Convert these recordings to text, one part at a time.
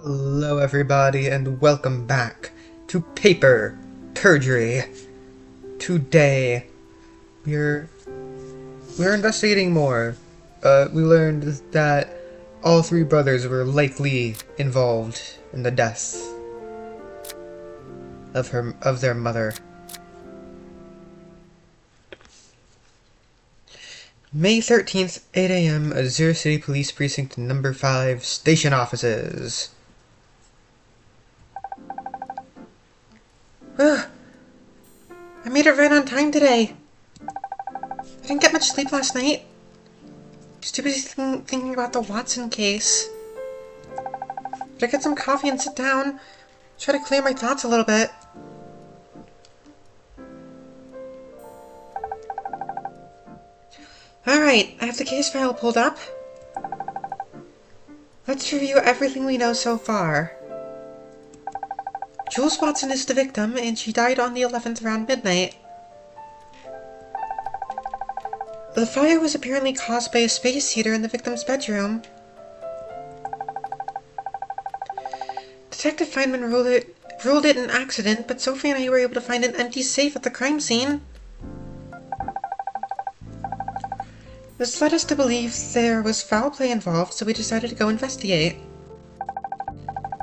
Hello everybody and welcome back to Perjury. Today we're investigating more. We learned that all three brothers were likely involved in the death of their mother. May 13th, 8 a.m. Azure City Police Precinct Number 5 Station Offices. Ugh. I made it right on time today. I didn't get much sleep last night. Just too busy thinking about the Watson case. But I get some coffee and sit down. Try to clear my thoughts a little bit. Alright, I have the case file pulled up. Let's review everything we know so far. Jules Watson is the victim, and she died on the 11th around midnight. The fire was apparently caused by a space heater in the victim's bedroom. Detective Feynman ruled it an accident, but Sophie and I were able to find an empty safe at the crime scene. This led us to believe there was foul play involved, so we decided to go investigate.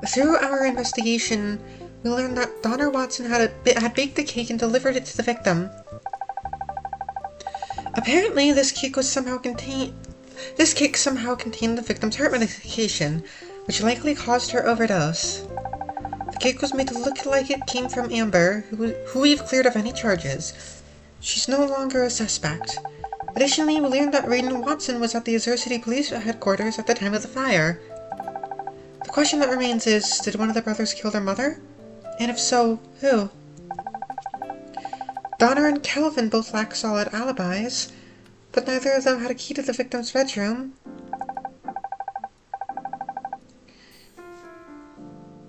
Through our investigation, we learned that Donna Watson had baked a cake and delivered it to the victim. Apparently, this cake somehow contained the victim's heart medication, which likely caused her overdose. The cake was made to look like it came from Amber, who we've cleared of any charges. She's no longer a suspect. Additionally, we learned that Raiden Watson was at the Azure City Police headquarters at the time of the fire. The question that remains is, did one of the brothers kill their mother? And if so, who? Donna and Calvin both lack solid alibis, but neither of them had a key to the victim's bedroom.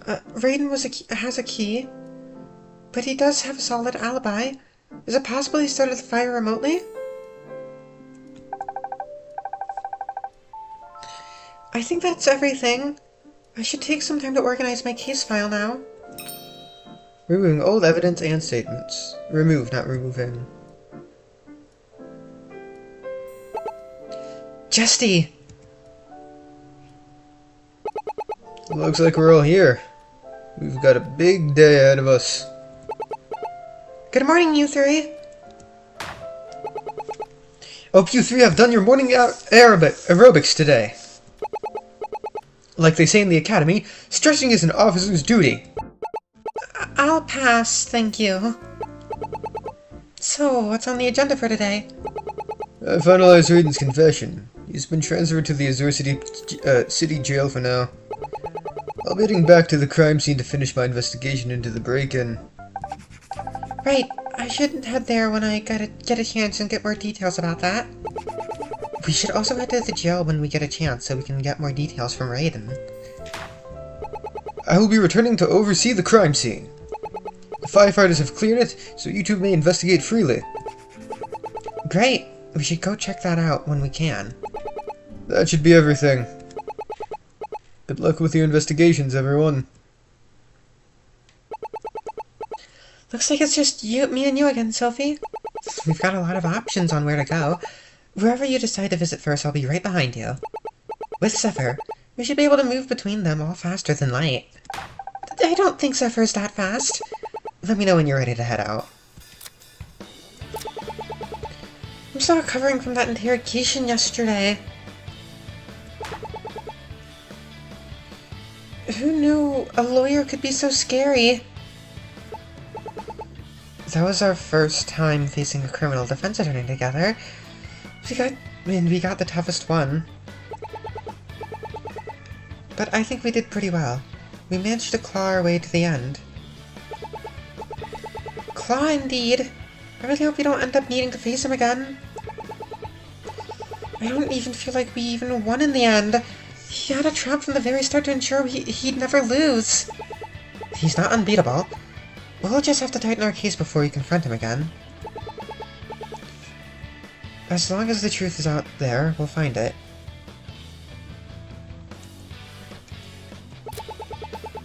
Raiden has a key, but he does have a solid alibi. Is it possible he started the fire remotely? I think that's everything. I should take some time to organize my case file now. Removing old evidence and statements. Remove, not removing. Jesty! Looks like we're all here. We've got a big day ahead of us. Good morning, you three. Hope you three have done your morning aerobics today. Like they say in the academy, stretching is an officer's duty. I'll pass, thank you. So, what's on the agenda for today? I finalized Raiden's confession. He's been transferred to the Azure City jail for now. I'll be heading back to the crime scene to finish my investigation into the break-in. Right, I should head there when I get a chance and get more details about that. We should also head to the jail when we get a chance so we can get more details from Raiden. I will be returning to oversee the crime scene. The firefighters have cleared it, so you two may investigate freely. Great! We should go check that out when we can. That should be everything. Good luck with your investigations, everyone. Looks like it's just me and you again, Sophie. We've got a lot of options on where to go. Wherever you decide to visit first, I'll be right behind you. With Zephyr, we should be able to move between them all faster than light. I don't think Zephyr's that fast. Let me know when you're ready to head out. I'm still recovering from that interrogation yesterday. Who knew a lawyer could be so scary? That was our first time facing a criminal defense attorney together. We got the toughest one. But I think we did pretty well. We managed to claw our way to the end. Claw indeed. I really hope we don't end up needing to face him again. I don't even feel like we even won in the end. He had a trap from the very start to ensure he'd never lose. He's not unbeatable. We'll just have to tighten our case before we confront him again. As long as the truth is out there, we'll find it.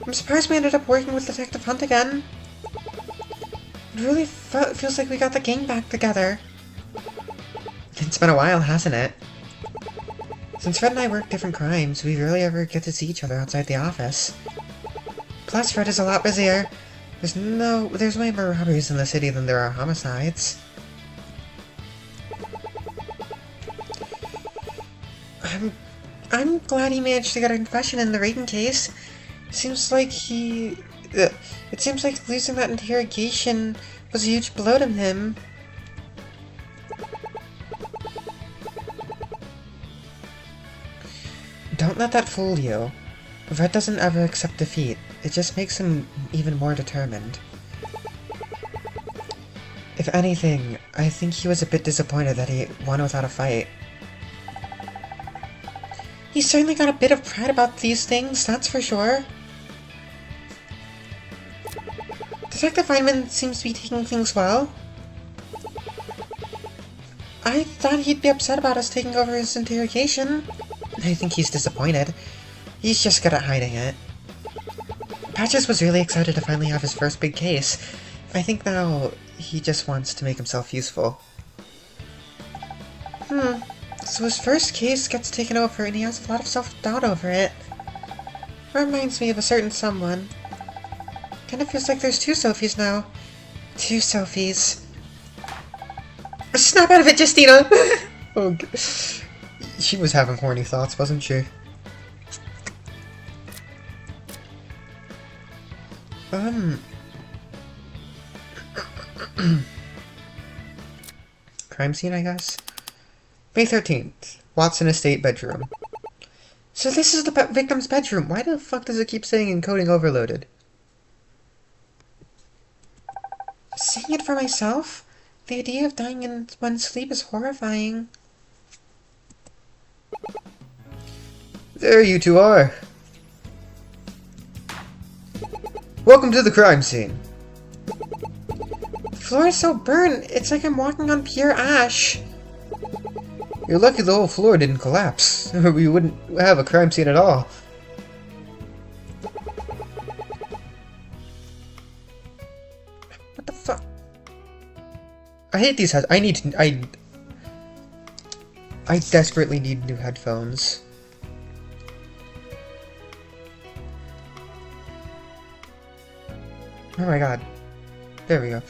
I'm surprised we ended up working with Detective Hunt again. It really feels like we got the gang back together. It's been a while, hasn't it? Since Fred and I work different crimes, we rarely ever get to see each other outside the office. Plus, Fred is a lot busier. There's way more robberies in the city than there are homicides. I'm glad he managed to get a confession in the Raiden case. It seems like losing that interrogation was a huge blow to him. Don't let that fool you. Red doesn't ever accept defeat. It just makes him even more determined. If anything, I think he was a bit disappointed that he won without a fight. He's certainly got a bit of pride about these things, that's for sure. Detective Feynman seems to be taking things well. I thought he'd be upset about us taking over his interrogation. I think he's disappointed. He's just good at hiding it. Patches was really excited to finally have his first big case. I think now he just wants to make himself useful. So his first case gets taken over and he has a lot of self-doubt over it. Reminds me of a certain someone. Kinda feels like there's two Sophies now. Two Sophies. Snap out of it, Justina! Oh, she was having horny thoughts, wasn't she? Crime scene, I guess? May 13th. Watson Estate bedroom. So this is the victim's bedroom. Why the fuck does it keep saying encoding overloaded? Seeing it for myself? The idea of dying in one's sleep is horrifying. There you two are. Welcome to the crime scene. The floor is so burnt, it's like I'm walking on pure ash. You're lucky the whole floor didn't collapse, or we wouldn't have a crime scene at all. What the fuck? I hate these heads. I desperately need new headphones. Oh my god. There we go.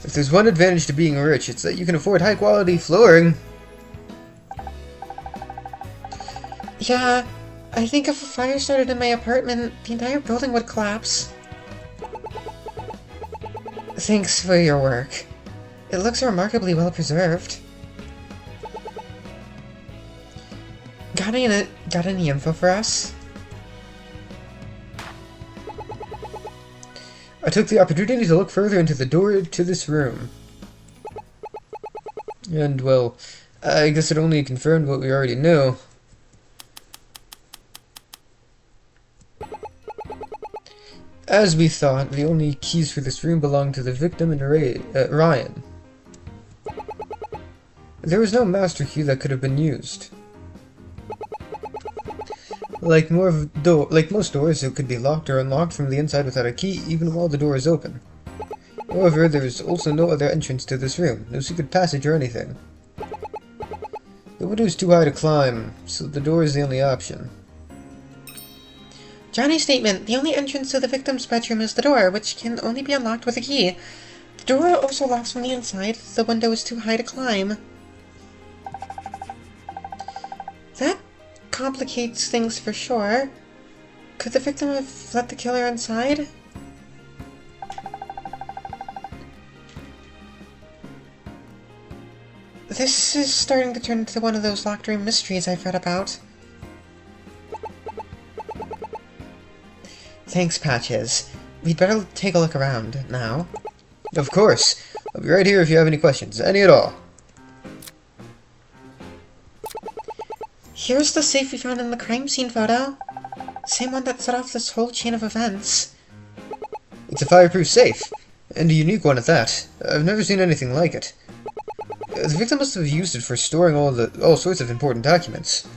If there's one advantage to being rich, it's that you can afford high-quality flooring. Yeah, I think if a fire started in my apartment, the entire building would collapse. Thanks for your work. It looks remarkably well preserved. Got any info for us? I took the opportunity to look further into the door to this room. And, well, I guess it only confirmed what we already know. As we thought, the only keys for this room belonged to the victim and Ryan. There was no master key that could have been used. Like most doors, it could be locked or unlocked from the inside without a key, even while the door is open. However, there is also no other entrance to this room, no secret passage or anything. The window is too high to climb, so the door is the only option. Johnny's statement, the only entrance to the victim's bedroom is the door, which can only be unlocked with a key. The door also locks from the inside, the window is too high to climb. That complicates things for sure. Could the victim have let the killer inside? This is starting to turn into one of those locked room mysteries I've read about. Thanks, Patches. We'd better take a look around now. Of course. I'll be right here if you have any questions. Any at all. Here's the safe we found in the crime scene photo. Same one that set off this whole chain of events. It's a fireproof safe, and a unique one at that. I've never seen anything like it. The victim must have used it for storing all sorts of important documents.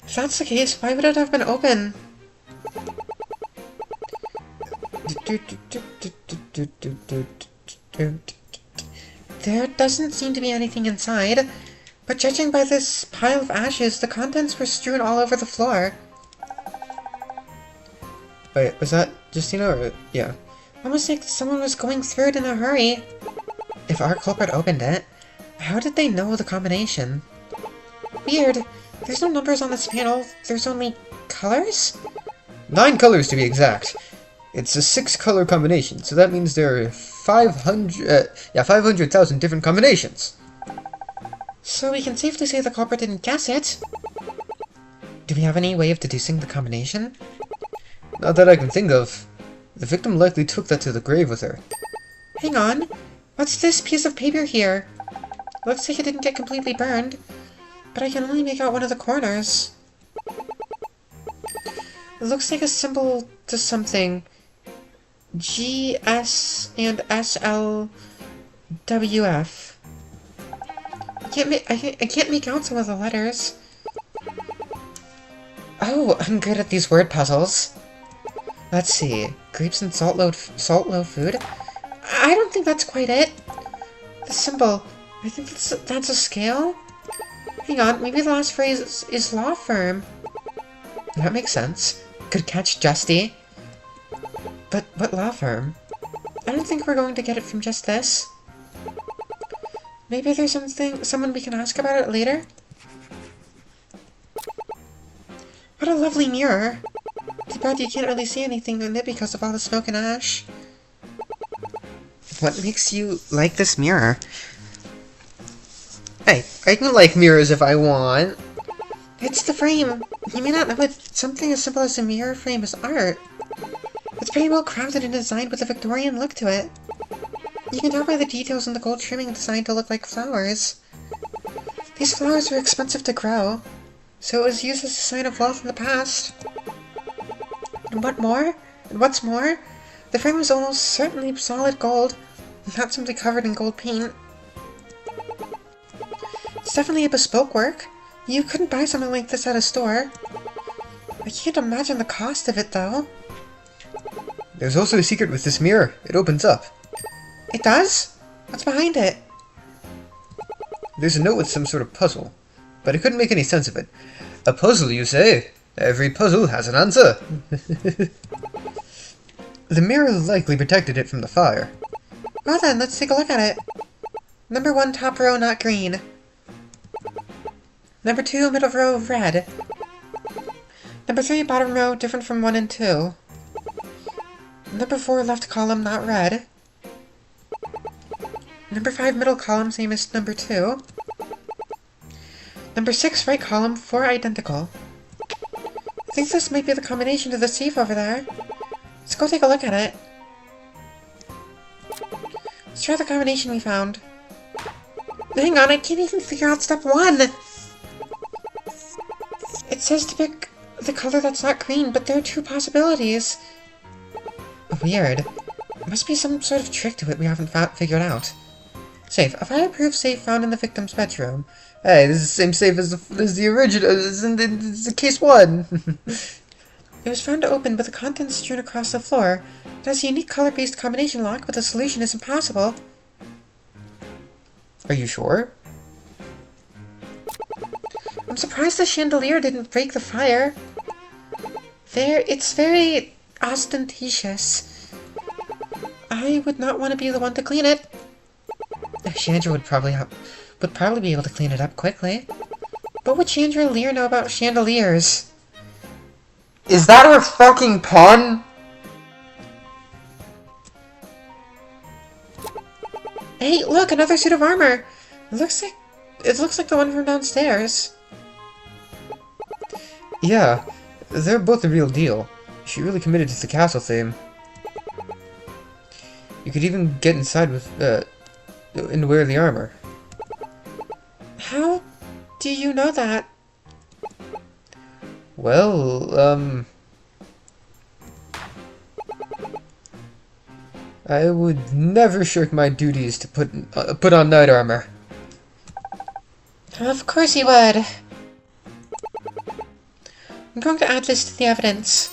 If that's the case, why would it have been open? There doesn't seem to be anything inside, but judging by this pile of ashes, the contents were strewn all over the floor. Wait, was that Justina or... yeah. Almost like someone was going through it in a hurry. If our culprit opened it, how did they know the combination? Weird. There's no numbers on this panel, there's only colors? 9 colors to be exact. It's a 6-color combination, so that means there are 500,000 different combinations. So we can safely say the culprit didn't guess it. Do we have any way of deducing the combination? Not that I can think of. The victim likely took that to the grave with her. Hang on. What's this piece of paper here? Looks like it didn't get completely burned, but I can only make out one of the corners. It looks like a symbol to something. G, S, and SLWF. I can't make out some of the letters. Oh, I'm good at these word puzzles. Let's see. Grapes and salt loaf food? I don't think that's quite it. The symbol. I think that's a scale? Hang on, maybe the last phrase is law firm. That makes sense. Good catch, Justy. But what law firm? I don't think we're going to get it from just this. Maybe there's someone we can ask about it later? What a lovely mirror. Too bad you can't really see anything in it because of all the smoke and ash. What makes you like this mirror? Hey, I can like mirrors if I want. It's the frame. You may not know it. Something as simple as a mirror frame is art. It's pretty well crafted and designed with a Victorian look to it. You can tell by the details in the gold trimming designed to look like flowers. These flowers were expensive to grow, so it was used as a sign of wealth in the past. And what's more, the frame was almost certainly solid gold, not simply covered in gold paint. It's definitely a bespoke work. You couldn't buy something like this at a store. I can't imagine the cost of it, though. There's also a secret with this mirror. It opens up. It does? What's behind it? There's a note with some sort of puzzle, but I couldn't make any sense of it. A puzzle, you say? Every puzzle has an answer. The mirror likely protected it from the fire. Well then, let's take a look at it. Number 1, top row, not green. Number 2, middle row, red. Number 3, bottom row, different from 1 and 2. Number 4, left column, not red. Number 5, middle column, same as number 2. Number 6, right column, 4 identical. I think this might be the combination to the safe over there. Let's go take a look at it. Let's try the combination we found. Hang on, I can't even figure out step 1! It says to pick the color that's not green, but there are 2 possibilities. Weird. Must be some sort of trick to it we haven't figured out. Safe. A fireproof safe found in the victim's bedroom. Hey, this is the same safe as the original. This is the case 1. It was found to open, but the contents strewn across the floor. It has a unique color-based combination lock, but the solution is impossible. Are you sure? I'm surprised the chandelier didn't break the fire. It's very ostentatious. I would not want to be the one to clean it. Chandra would probably be able to clean it up quickly. What would Chandelier know about chandeliers? Is that a fucking pun? Hey, look, another suit of armor. It looks like the one from downstairs. Yeah, they're both the real deal. She really committed to the castle theme. You could even get inside with and wear the armor. How do you know that? Well, I would never shirk my duties to put on knight armor. Of course you would. I'm going to add this to the evidence.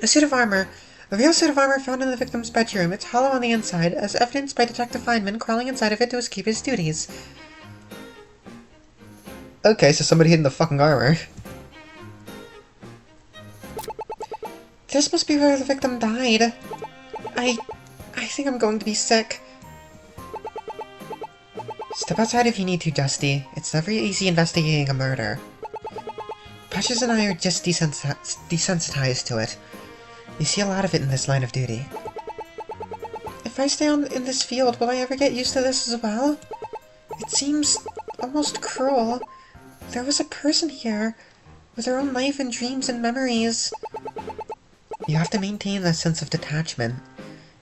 A suit of armor. A real suit of armor found in the victim's bedroom. It's hollow on the inside, as evidenced by Detective Feynman crawling inside of it to escape his duties. Okay, so somebody hid in the fucking armor. This must be where the victim died. I think I'm going to be sick. Step outside if you need to, Dusty. It's never easy investigating a murder. Patches and I are just desensitized to it. You see a lot of it in this line of duty. If I stay in this field, will I ever get used to this as well? It seems almost cruel. There was a person here, with their own life and dreams and memories. You have to maintain that sense of detachment.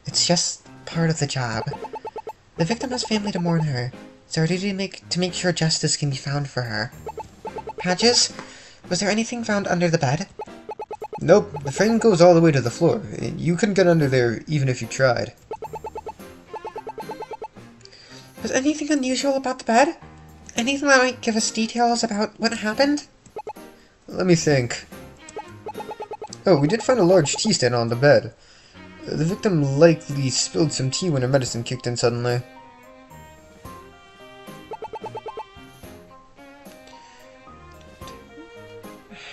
It's just part of the job. The victim has family to mourn her. It's our duty to make sure justice can be found for her. Patches, was there anything found under the bed? Nope, the frame goes all the way to the floor. You couldn't get under there even if you tried. Was anything unusual about the bed? Anything that might give us details about what happened? Let me think. Oh, we did find a large tea stand on the bed. The victim likely spilled some tea when her medicine kicked in suddenly.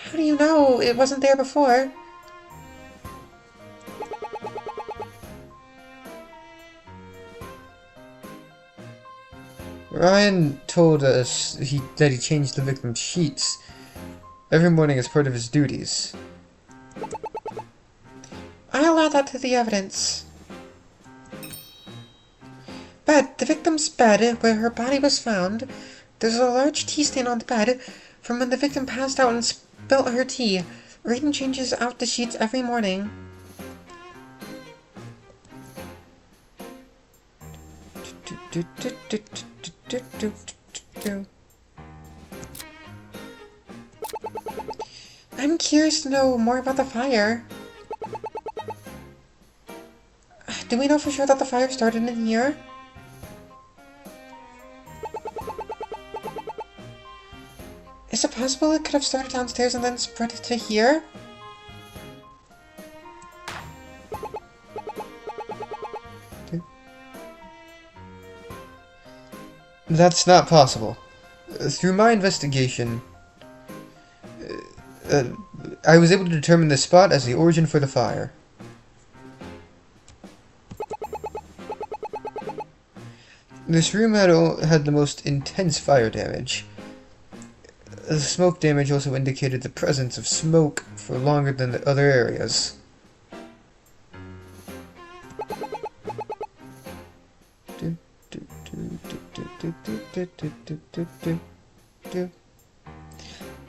How do you know it wasn't there before? Ryan told us that he changed the victim's sheets every morning as part of his duties. I'll add that to the evidence. Bed. The victim's bed, where her body was found. There's a large tea stain on the bed from when the victim passed out and spilt her tea. Raiden changes out the sheets every morning. I'm curious to know more about the fire. Do we know for sure that the fire started in here? Is it possible it could have started downstairs and then spread to here? That's not possible. Through my investigation, I was able to determine this spot as the origin for the fire. This room had the most intense fire damage. The smoke damage also indicated the presence of smoke for longer than the other areas.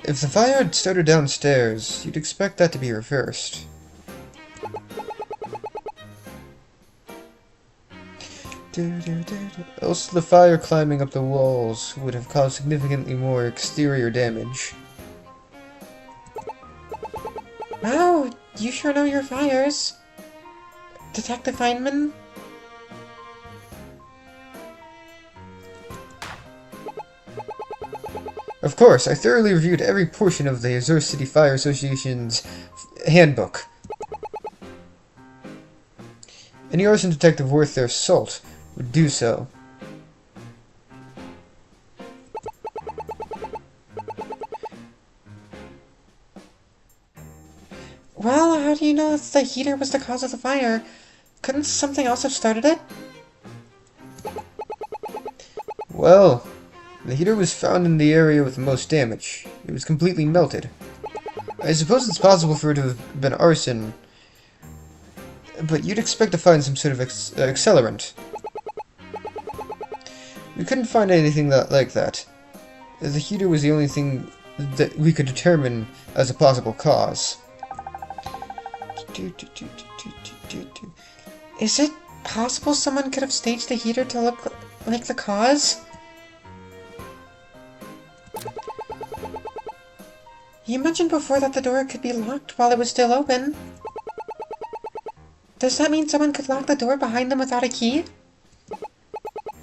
If the fire had started downstairs, you'd expect that to be reversed. Also, the fire climbing up the walls would have caused significantly more exterior damage. Wow, you sure know your fires. Detective Feynman? Of course, I thoroughly reviewed every portion of the Azure City Fire Association's handbook. Any arson detective worth their salt would do so. Well, how do you know that the heater was the cause of the fire? Couldn't something else have started it? Well, the heater was found in the area with the most damage. It was completely melted. I suppose it's possible for it to have been arson, but you'd expect to find some sort of accelerant. We couldn't find anything like that. The heater was the only thing that we could determine as a possible cause. Is it possible someone could have staged the heater to look like the cause? You mentioned before that the door could be locked while it was still open. Does that mean someone could lock the door behind them without a key?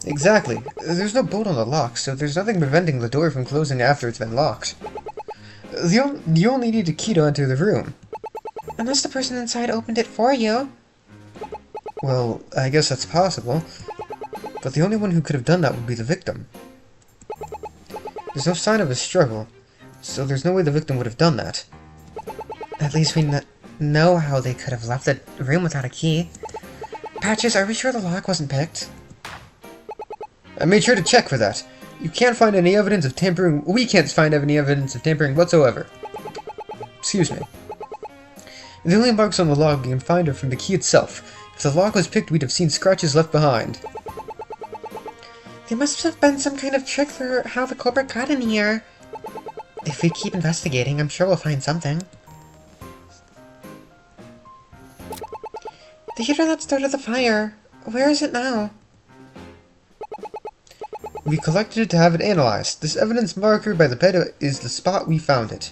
Exactly. There's no bolt on the lock, so there's nothing preventing the door from closing after it's been locked. You only need a key to enter the room. Unless the person inside opened it for you. Well, I guess that's possible. But the only one who could have done that would be the victim. There's no sign of a struggle, so there's no way the victim would have done that. At least we know how they could have left the room without a key. Patches, are we sure the lock wasn't picked? I made sure to check for that. You can't find any evidence of tampering. We can't find any evidence of tampering whatsoever. Excuse me. The only marks on the lock we can find are from the key itself. If the lock was picked, we'd have seen scratches left behind. There must have been some kind of trick for how the culprit got in here. If we keep investigating, I'm sure we'll find something. The heater that started the fire, where is it now? We collected it to have it analyzed. This evidence marker by the bed is the spot we found it.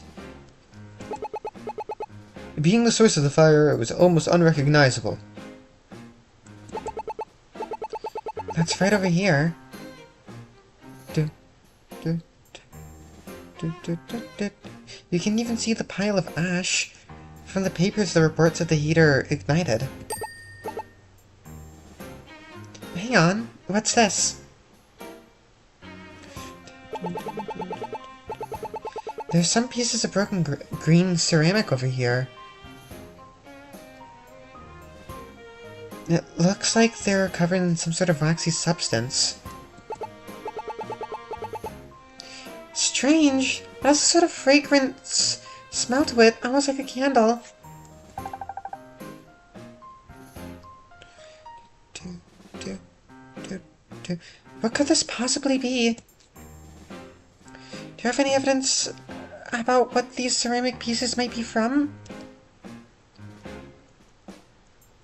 Being the source of the fire, it was almost unrecognizable. That's right over here. You can even see the pile of ash from the papers the reports of the heater ignited. Hang on, what's this? There's some pieces of broken green ceramic over here. It looks like they're covered in some sort of waxy substance. Strange! It has a sort of fragrance smell to it, almost like a candle. What could this possibly be? Do you have any evidence about what these ceramic pieces might be from?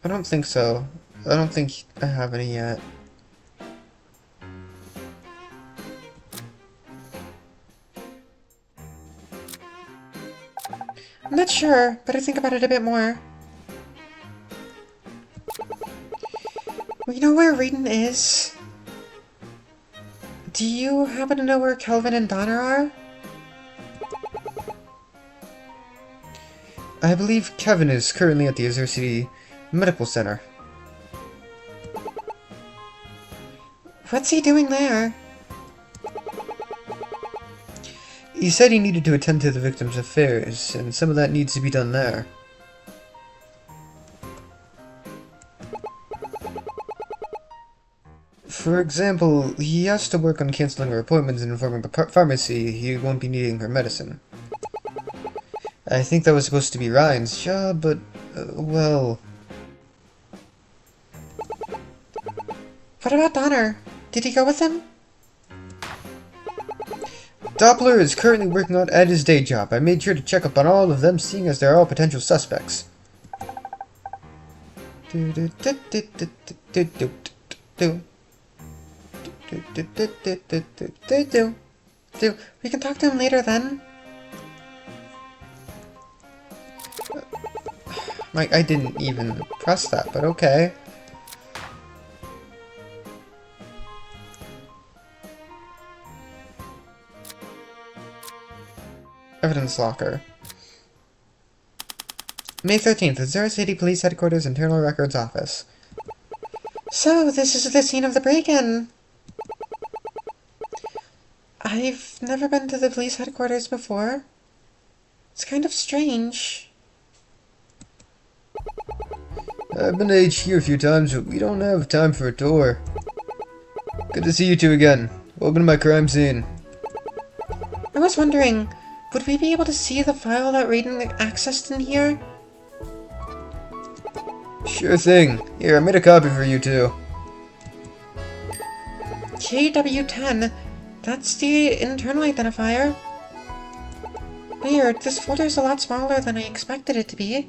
I don't think so. I don't think I have any yet. I'm not sure, but I think about it a bit more. We know where Raiden is. Do you happen to know where Kelvin and Donner are? I believe Kevin is currently at the Azure City Medical Center. What's he doing there? He said he needed to attend to the victim's affairs, and some of that needs to be done there. For example, he has to work on canceling her appointments and informing the pharmacy he won't be needing her medicine. I think that was supposed to be Ryan's job, but, well... What about Donner? Did he go with him? Doppler is currently working at his day job. I made sure to check up on all of them, seeing as they're all potential suspects. We can talk to him later then. I didn't even press that, but okay. Evidence locker. May 13th, Azure City Police Headquarters Internal Records Office. So, this is the scene of the break-in. I've never been to the police headquarters before. It's kind of strange. I've been to HQ a few times, but we don't have time for a tour. Good to see you two again. Welcome to my crime scene. I was wondering, would we be able to see the file that Raiden accessed in here? Sure thing. Here, I made a copy for you two. KW10. That's the internal identifier. Weird, this folder's a lot smaller than I expected it to be.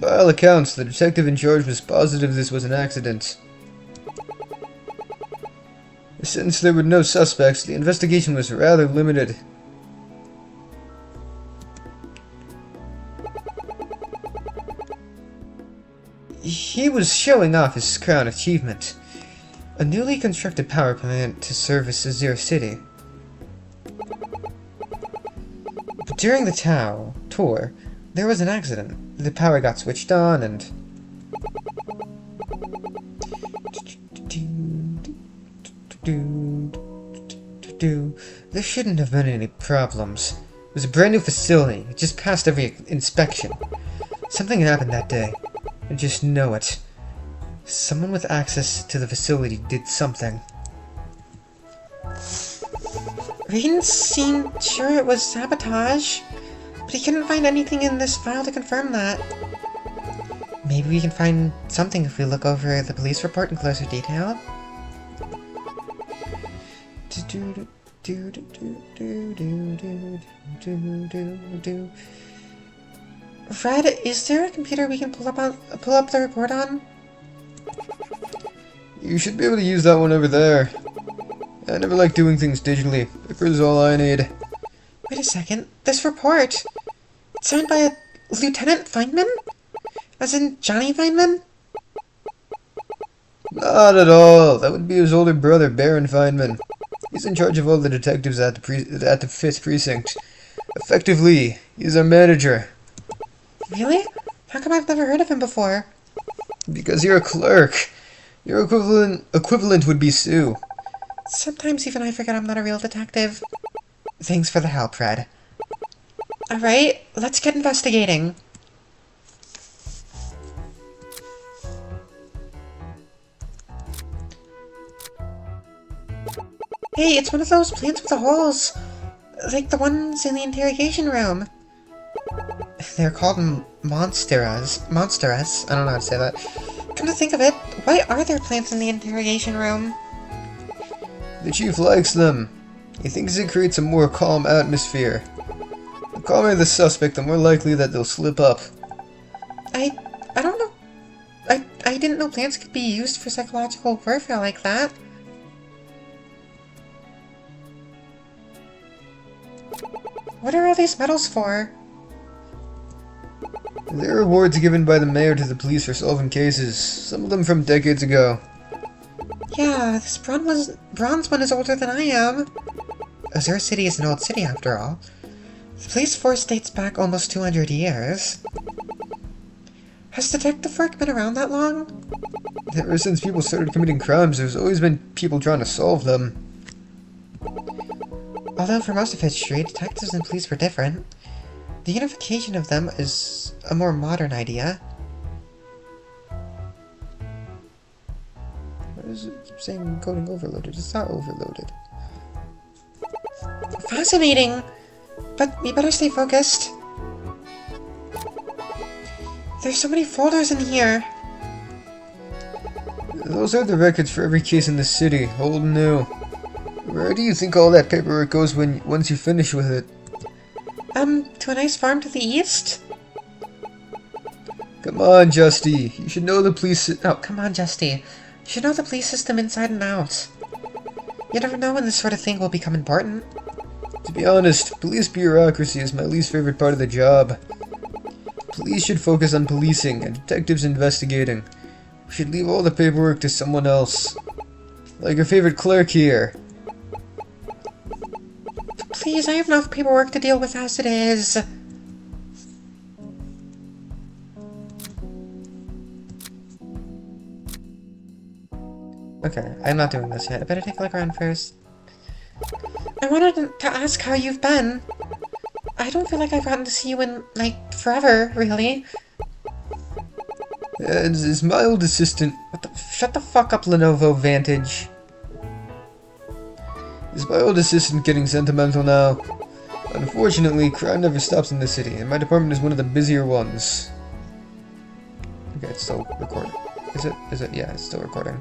By all accounts, the detective in charge was positive this was an accident. Since there were no suspects, the investigation was rather limited. He was showing off his crown achievement. A newly constructed power plant to service Azure City. But during the tour, there was an accident. The power got switched on and... There shouldn't have been any problems. It was a brand new facility. It just passed every inspection. Something happened that day. I just know it. Someone with access to the facility did something. Raiden seemed sure it was sabotage, but he couldn't find anything in this file to confirm that. Maybe we can find something if we look over the police report in closer detail. Fred, is there a computer we can pull up the report on? You should be able to use that one over there. I never like doing things digitally. Paper's all I need. Wait a second. This report. It's signed by a Lieutenant Feynman? As in Johnny Feynman? Not at all. That would be his older brother, Baron Feynman. He's in charge of all the detectives at the 5th Precinct. Effectively, he's our manager. Really? How come I've never heard of him before? Because you're a clerk. Your equivalent would be Sue. Sometimes even I forget I'm not a real detective. Thanks for the help, Fred. Alright, let's get investigating. Hey, it's one of those plants with the holes. Like the ones in the interrogation room. They're called monsteras. Monsteras? I don't know how to say that. Come to think of it, why are there plants in the interrogation room? The chief likes them. He thinks it creates a more calm atmosphere. The calmer the suspect, the more likely that they'll slip up. I don't know. I didn't know plants could be used for psychological warfare like that. What are all these medals for? They're rewards given by the mayor to the police for solving cases, some of them from decades ago. Yeah, this bronze one is older than I am. Azure City is an old city after all. The police force dates back almost 200 years. Has detective work been around that long? Ever since people started committing crimes, there's always been people trying to solve them. Although for most of history, detectives and police were different. The unification of them is a more modern idea. What is it keep saying encoding overloaded? It's not overloaded. Fascinating! But we better stay focused. There's so many folders in here. Those are the records for every case in the city, old and new. Where do you think all that paperwork goes once you finish with it? To a nice farm to the east? Come on, Justy. You should know the police... Oh, come on, Justy. You should know the police system inside and out. You never know when this sort of thing will become important. To be honest, police bureaucracy is my least favorite part of the job. Police should focus on policing, and detectives investigating. We should leave all the paperwork to someone else. Like your favorite clerk here. Please, I have enough paperwork to deal with as it is. Okay, I'm not doing this yet. I better take a look around first. I wanted to ask how you've been. I don't feel like I've gotten to see you in, like, forever, really. It's my old assistant. Shut the fuck up, Lenovo Vantage. Is my old assistant getting sentimental now? Unfortunately, crime never stops in this city, and my department is one of the busier ones. Okay, it's still recording. Is it? Yeah, it's still recording.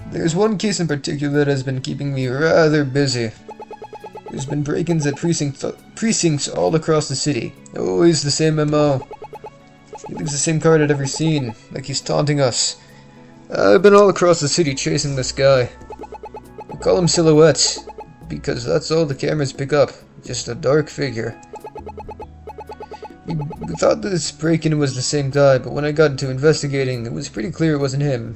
There's one case in particular that has been keeping me rather busy. There's been break-ins at precincts all across the city. Always the same MO. He leaves the same card at every scene, like he's taunting us. I've been all across the city chasing this guy. We call him Silhouette, because that's all the cameras pick up. Just a dark figure. We thought this break-in was the same guy, but when I got into investigating, it was pretty clear it wasn't him.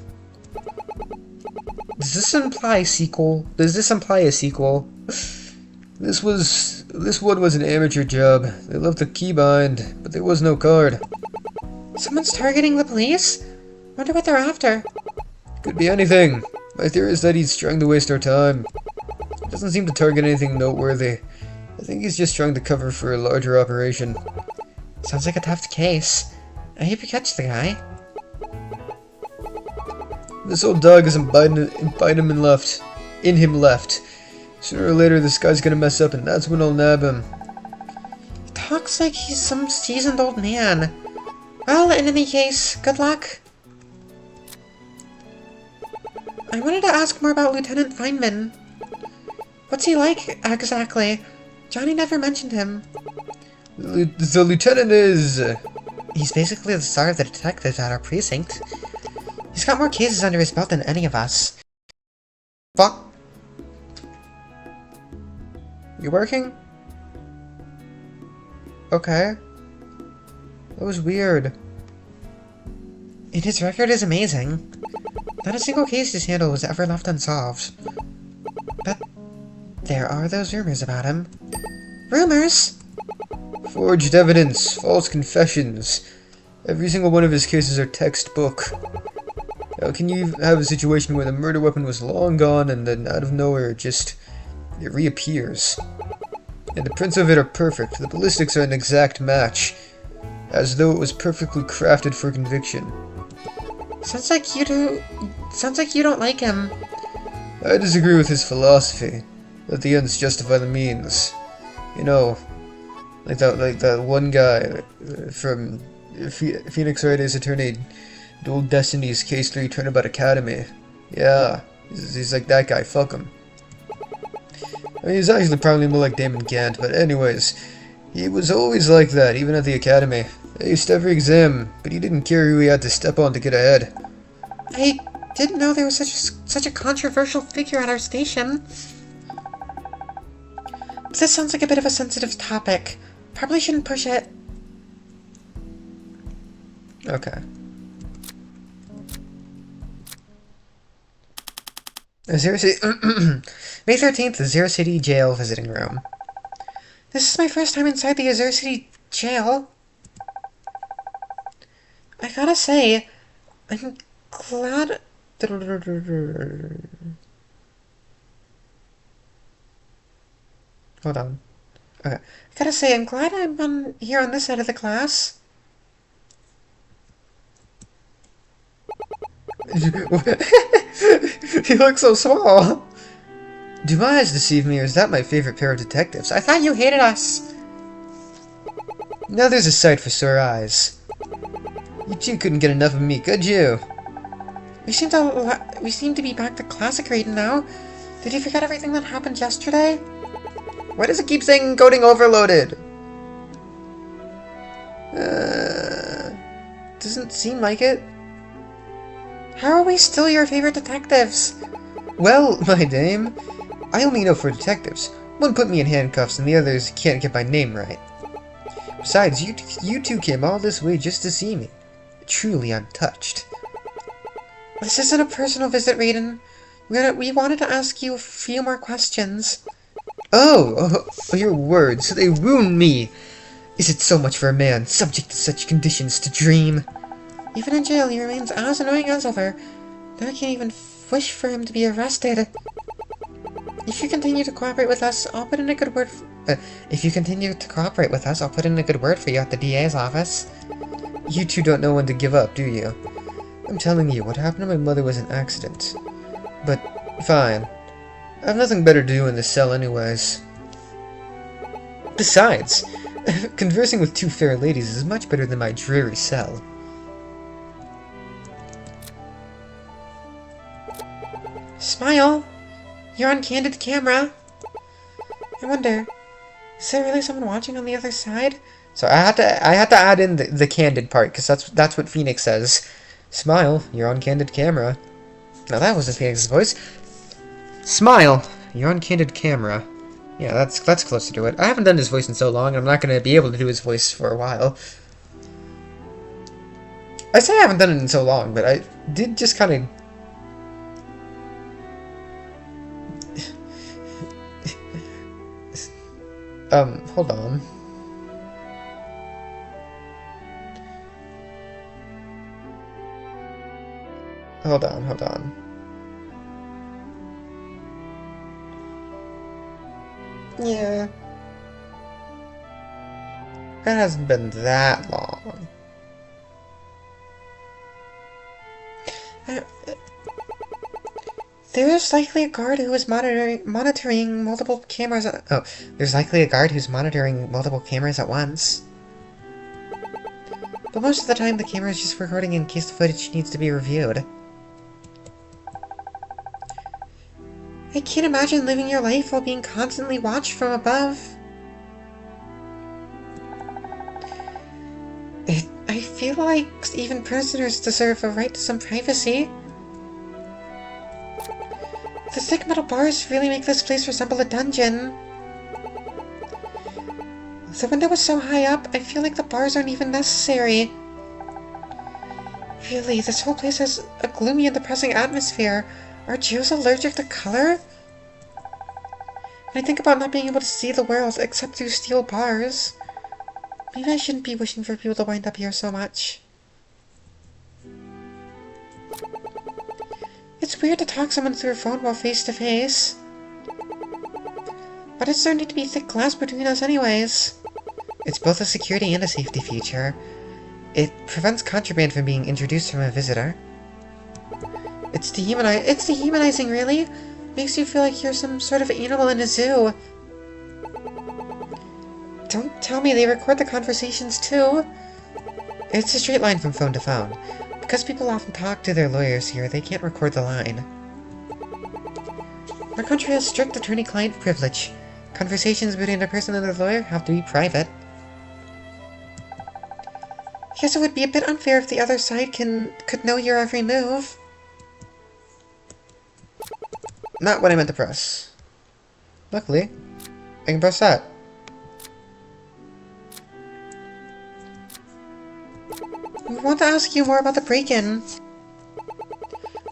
Does this imply a sequel? Does this imply a sequel? This one was an amateur job. They left the keybind, but there was no card. Someone's targeting the police? Wonder what they're after. Could be anything. My theory is that he's trying to waste our time. He doesn't seem to target anything noteworthy. I think he's just trying to cover for a larger operation. Sounds like a tough case. I hope you catch the guy. This old dog isn't biting him left. Sooner or later, this guy's gonna mess up, and that's when I'll nab him. He talks like he's some seasoned old man. Well, in any case, good luck. I wanted to ask more about Lieutenant Feynman. What's he like, exactly? Johnny never mentioned him. The lieutenant is... He's basically the star of the detectives at our precinct. He's got more cases under his belt than any of us. Fuck. You working? Okay. That was weird. And his record is amazing. Not a single case his handle was ever left unsolved. But there are those rumors about him. Rumors? Forged evidence, false confessions. Every single one of his cases are textbook. How can you have a situation where the murder weapon was long gone and then out of nowhere it reappears? And the prints of it are perfect. The ballistics are an exact match. As though it was perfectly crafted for conviction. Sounds like you don't like him. I disagree with his philosophy. Let the ends justify the means. You know, like that one guy from Phoenix Wright Ace Attorney, Dual Destinies Case 3 Turnabout Academy. Yeah, he's like that guy, fuck him. I mean, he's actually probably more like Damon Gant, but anyways, he was always like that, even at the academy. Aced every exam, but he didn't care who he had to step on to get ahead. I didn't know there was such a controversial figure at our station. This sounds like a bit of a sensitive topic. Probably shouldn't push it. Okay. May 13th, the Zero City Jail visiting room. This is my first time inside the Zero City Jail. I gotta say, I'm glad... Hold on. Okay. I gotta say, I'm glad I'm here on this side of the class. He looks so small. Do my eyes deceive me, or is that my favorite pair of detectives? I thought you hated us. Now there's a sight for sore eyes. You two couldn't get enough of me, could you? We seem to be back to classic reading now. Did you forget everything that happened yesterday? Why does it keep saying coding overloaded? Doesn't seem like it. How are we still your favorite detectives? Well, my dame, I only know 4 detectives. One put me in handcuffs and the others can't get my name right. Besides, you two came all this way just to see me. Truly untouched. This isn't a personal visit, Raiden. We wanted to ask you a few more questions. Oh, your words, they wound me. Is it so much for a man, subject to such conditions, to dream? Even in jail, he remains as annoying as ever. I can't even wish for him to be arrested. If you continue to cooperate with us, I'll put in a good word. I'll put in a good word for you at the DA's office. You two don't know when to give up, do you? I'm telling you, what happened to my mother was an accident. But, fine. I have nothing better to do in this cell anyways. Besides, conversing with 2 fair ladies is much better than my dreary cell. Smile! You're on candid camera. I wonder, is there really someone watching on the other side? So I had to add in the candid part, because that's what Phoenix says. Smile, you're on candid camera. Now that wasn't Phoenix's voice. Smile, you're on candid camera. Yeah, that's closer to it. I haven't done his voice in so long, I'm not going to be able to do his voice for a while. I say I haven't done it in so long, but I did just kind of... hold on. Hold on. Yeah. That hasn't been that long. There's likely a guard who is monitoring multiple cameras. There's likely a guard who's monitoring multiple cameras at once. But most of the time, the camera is just recording in case the footage needs to be reviewed. I can't imagine living your life while being constantly watched from above. I feel like even prisoners deserve a right to some privacy. The thick metal bars really make this place resemble a dungeon. The window was so high up, I feel like the bars aren't even necessary. Really, this whole place has a gloomy and depressing atmosphere. Are Jews allergic to color? When I think about not being able to see the world except through steel bars, maybe I shouldn't be wishing for people to wind up here so much. It's weird to talk someone through a phone while face to face. Why does there need to be thick glass between us anyways? It's both a security and a safety feature. It prevents contraband from being introduced from a visitor. It's dehumanizing, really. Makes you feel like you're some sort of animal in a zoo. Don't tell me they record the conversations too. It's a straight line from phone to phone. Because people often talk to their lawyers here, they can't record the line. Our country has strict attorney-client privilege. Conversations between a person and their lawyer have to be private. I guess it would be a bit unfair if the other side could know your every move. Not what I meant to press. Luckily, I can press that. We want to ask you more about the break-in.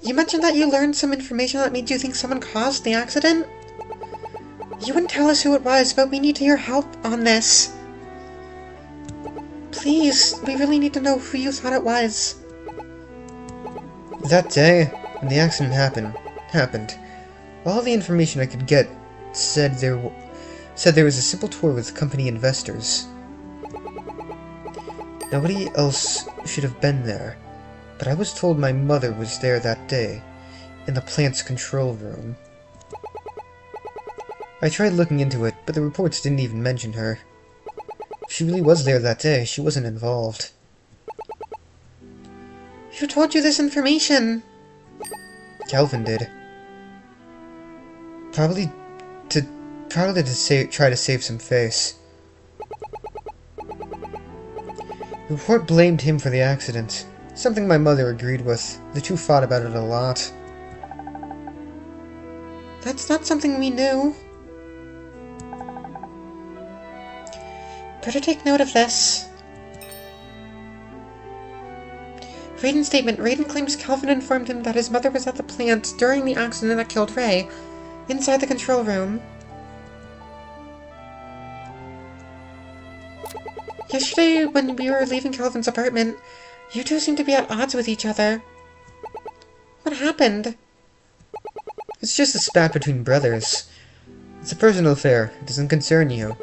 You mentioned that you learned some information that made you think someone caused the accident? You wouldn't tell us who it was, but we need your help on this. Please, we really need to know who you thought it was. That day, when the accident happened, all the information I could get said there was a simple tour with company investors. Nobody else should have been there, but I was told my mother was there that day, in the plant's control room. I tried looking into it, but the reports didn't even mention her. If she really was there that day, she wasn't involved. Who told you this information? Calvin did. Probably to try to save some face. The report blamed him for the accident, something my mother agreed with. The two fought about it a lot. That's not something we knew. Better take note of this. Raiden's statement. Raiden claims Calvin informed him that his mother was at the plant during the accident that killed Ray, inside the control room. Yesterday, when we were leaving Calvin's apartment, you two seemed to be at odds with each other. What happened? It's just a spat between brothers. It's a personal affair. It doesn't concern you.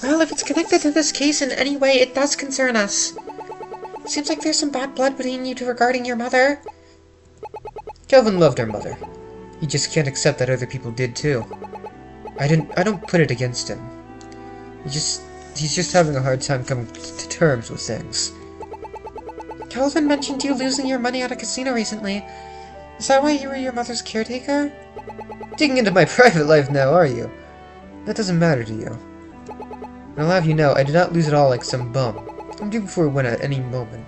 Well, if it's connected to this case in any way, it does concern us. Seems like there's some bad blood between you two regarding your mother. Calvin loved our mother. He just can't accept that other people did too. I don't put it against him. He's just having a hard time coming to terms with things. Calvin mentioned you losing your money at a casino recently. Is that why you were your mother's caretaker? Digging into my private life now, are you? That doesn't matter to you. And I'll have you know, I did not lose it all like some bum. I'm due for a win at any moment.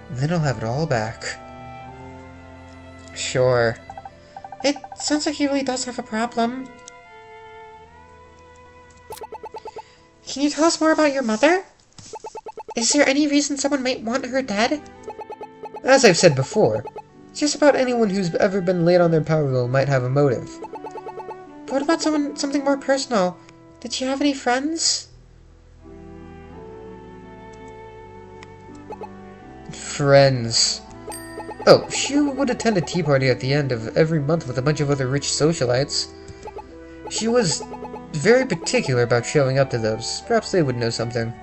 And then I'll have it all back. Sure. It sounds like he really does have a problem. Can you tell us more about your mother? Is there any reason someone might want her dead? As I've said before, just about anyone who's ever been laid on their power wheel might have a motive. But what about something more personal? Did she have any friends? Friends. Oh, she would attend a tea party at the end of every month with a bunch of other rich socialites. She was very particular about showing up to those. Perhaps they would know something.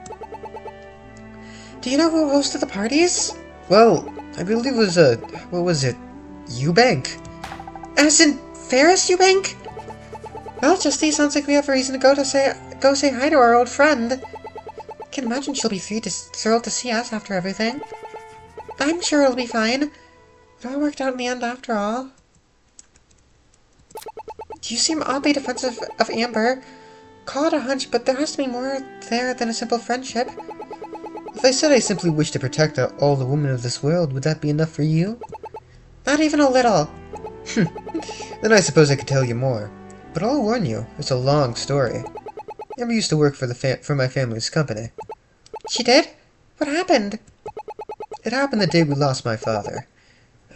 Do you know who hosted the parties? Well, I believe it was, what was it? Eubank? As in Ferris Eubank? Well, Justy, sounds like we have a reason to go say hi to our old friend. Can imagine she'll be thrilled to see us after everything. I'm sure it'll be fine. It all worked out in the end after all. You seem oddly defensive of Amber. Call it a hunch, but there has to be more there than a simple friendship. If I said I simply wish to protect all the women of this world, would that be enough for you? Not even a little. Then I suppose I could tell you more. But I'll warn you, it's a long story. Amber used to work for my family's company. She did? What happened? It happened the day we lost my father.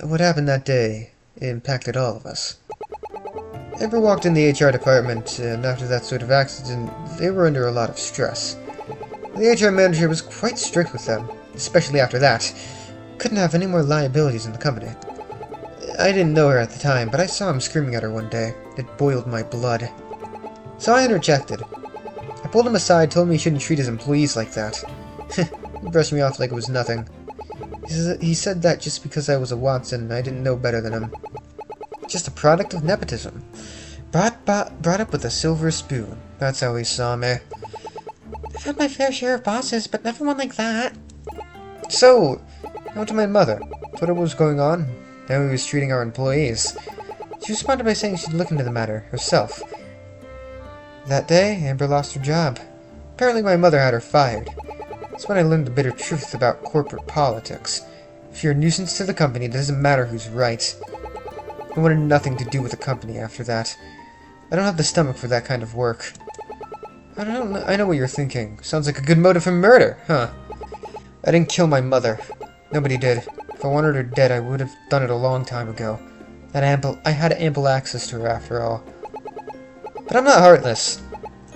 What happened that day impacted all of us. Amber walked in the HR department, and after that sort of accident, they were under a lot of stress. The HR manager was quite strict with them, especially after that. Couldn't have any more liabilities in the company. I didn't know her at the time, but I saw him screaming at her one day. It boiled my blood. So I interjected. I pulled him aside, told him he shouldn't treat his employees like that. He brushed me off like it was nothing. He said that just because I was a Watson and I didn't know better than him. Just a product of nepotism. Brought up with a silver spoon. That's how he saw me. I've had my fair share of bosses, but never one like that. So, I went to my mother, told her what was going on, how he was treating our employees. She responded by saying she'd look into the matter herself. That day, Amber lost her job. Apparently my mother had her fired. That's when I learned the bitter truth about corporate politics. If you're a nuisance to the company, it doesn't matter who's right. I wanted nothing to do with the company after that. I don't have the stomach for that kind of work. I know what you're thinking. Sounds like a good motive for murder, huh? I didn't kill my mother. Nobody did. If I wanted her dead, I would have done it a long time ago. I had ample access to her after all. But I'm not heartless.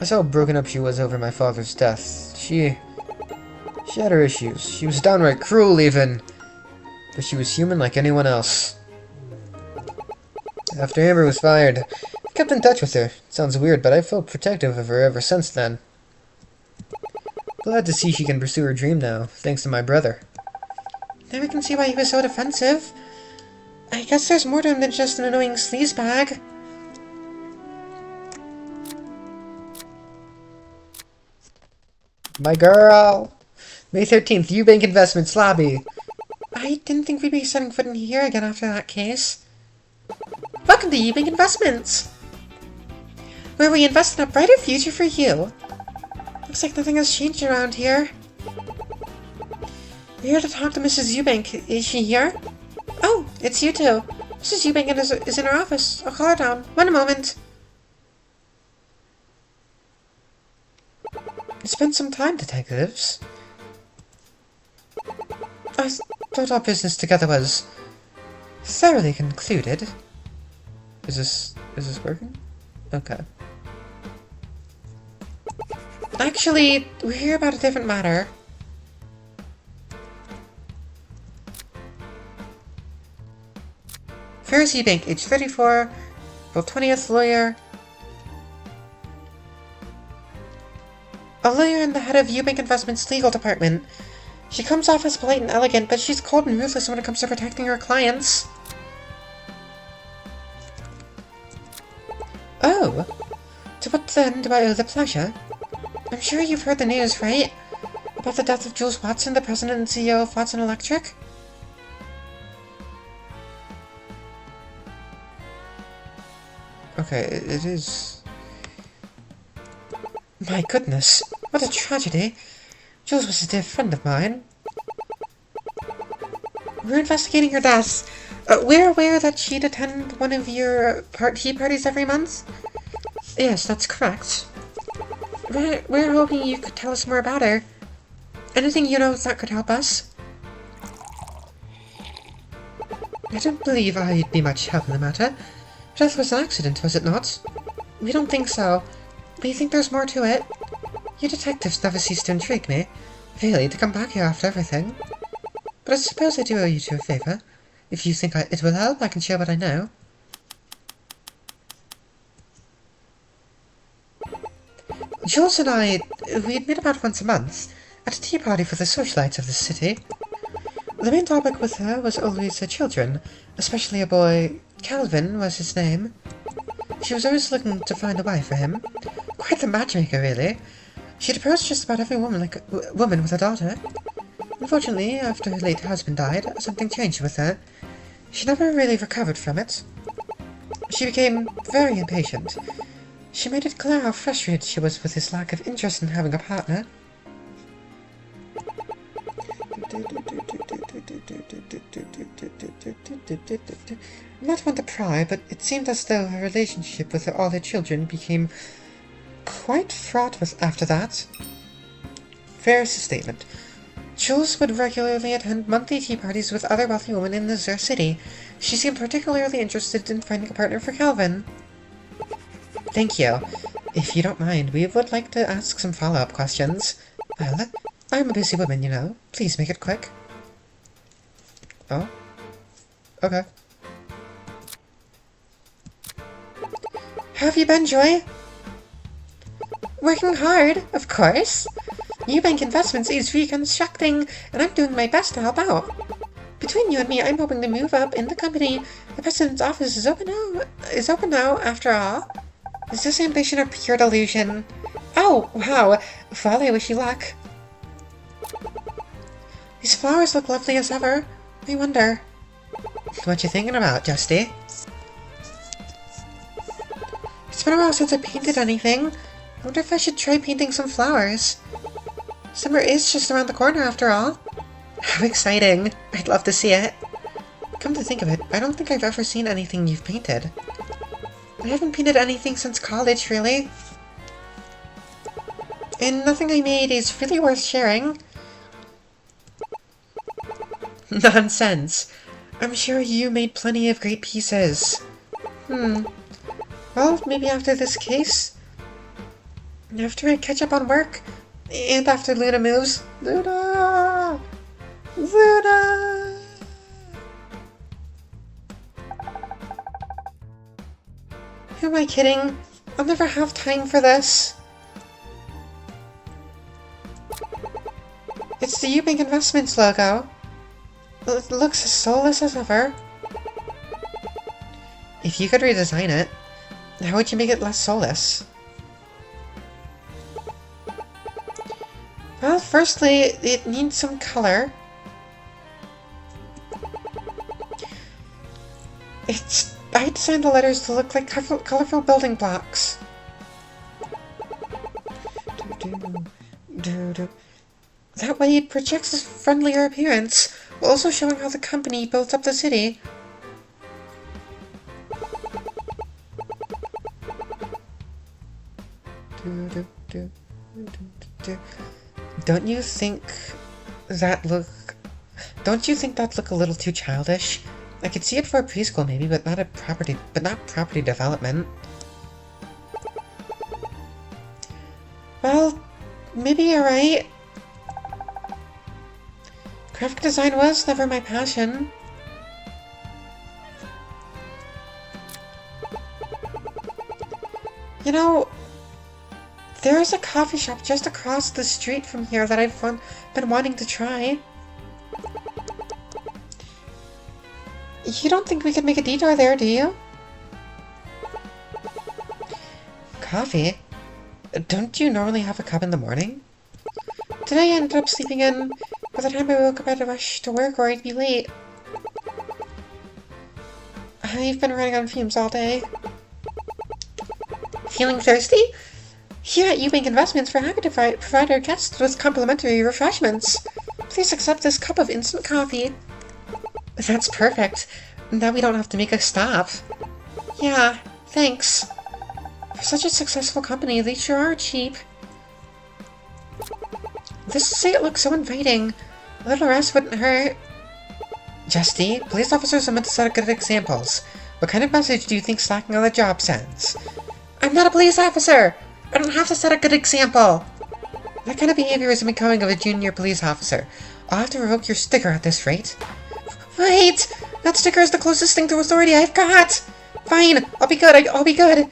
I saw how broken up she was over my father's death. She had her issues. She was downright cruel, even. But she was human like anyone else. After Amber was fired, I kept in touch with her. Sounds weird, but I've felt protective of her ever since then. Glad to see she can pursue her dream now, thanks to my brother. Now we can see why he was so defensive. I guess there's more to him than just an annoying sleazebag. My girl! May 13th, Eubank Investments lobby. I didn't think we'd be setting foot in here again after that case. Welcome to Eubank Investments, where we invest in a brighter future for you. Looks like nothing has changed around here. We're here to talk to Mrs. Eubank. Is she here? Oh, it's you two. Mrs. Eubank is in her office. I'll call her down. One moment. It's been some time, detectives. I thought our business together was thoroughly concluded. Is this working? Okay. Actually, we're here about a different matter. Ferris Eubank, age 34, April 20th, lawyer. A lawyer and the head of Eubank Investments legal department. She comes off as polite and elegant, but she's cold and ruthless when it comes to protecting her clients. Oh, to what then do I owe the pleasure? I'm sure you've heard the news, right? About the death of Jules Watson, the president and CEO of Watson Electric? Okay, it is... My goodness, what a tragedy. Jules was a dear friend of mine. We're investigating her death. We're aware that she'd attend one of your tea parties every month? Yes, that's correct. We're hoping you could tell us more about her. Anything you know that could help us? I don't believe I'd be much help in the matter. Death was an accident, was it not? We don't think so. We think there's more to it. You detectives never cease to intrigue me. Really, to come back here after everything. But I suppose I do owe you two a favour. If you think it will help, I can share what I know. Jules and I, we'd meet about once a month, at a tea party for the socialites of the city. The main topic with her was always her children, especially a boy. Calvin was his name. She was always looking to find a wife for him. Quite the matchmaker, really. She'd approached just about every woman with a daughter. Unfortunately, after her late husband died, something changed with her. She never really recovered from it. She became very impatient. She made it clear how frustrated she was with his lack of interest in having a partner. I'm not one to pry, but it seemed as though her relationship with all her children became quite fraught with after that. Fair's statement. Jules would regularly attend monthly tea parties with other wealthy women in the Zur City. She seemed particularly interested in finding a partner for Calvin. Thank you. If you don't mind, we would like to ask some follow-up questions. Well, I'm a busy woman, you know. Please make it quick. Oh? Okay. How have you been, Joy? Working hard, of course. Eubank Investments is reconstructing, and I'm doing my best to help out. Between you and me, I'm hoping to move up in the company. The president's office is open now, after all. Is this ambition or pure delusion? Oh, wow. Well, I wish you luck. These flowers look lovely as ever. I wonder. What you thinking about, Justy? It's been a while since I painted anything. I wonder if I should try painting some flowers. Summer is just around the corner, after all. How exciting. I'd love to see it. Come to think of it, I don't think I've ever seen anything you've painted. I haven't painted anything since college, really. And nothing I made is really worth sharing. Nonsense. I'm sure you made plenty of great pieces. Well, maybe after this case. After I catch up on work. And after Luna moves. Luna! Luna! Who am I kidding? I'll never have time for this. It's the Eubank Investments logo. It looks as soulless as ever. If you could redesign it, how would you make it less soulless? Well, firstly, it needs some color. I designed the letters to look like colorful building blocks. That way it projects a friendlier appearance, while also showing how the company built up the city. Don't you think that look a little too childish? I could see it for a preschool maybe, but not property development. Well, maybe you're right. Graphic design was never my passion. You know, there is a coffee shop just across the street from here that I've been wanting to try. You don't think we could make a detour there, do you? Coffee? Don't you normally have a cup in the morning? Today I ended up sleeping in. By the time I woke up I had to rush to work or I'd be late. I've been running on fumes all day. Feeling thirsty? Here at Eubank Investments, we're happy to provide our guests with complimentary refreshments. Please accept this cup of instant coffee. That's perfect. Now we don't have to make a stop. Yeah, thanks. For such a successful company, they sure are cheap. This site looks so inviting. A little rest wouldn't hurt. Justy, police officers are meant to set good examples. What kind of message do you think slacking on the job sends? I'm not a police officer! I don't have to set a good example! That kind of behavior isn't becoming of a junior police officer. I'll have to revoke your sticker at this rate. Wait! That sticker is the closest thing to authority I've got! Fine! I'll be good! I'll be good!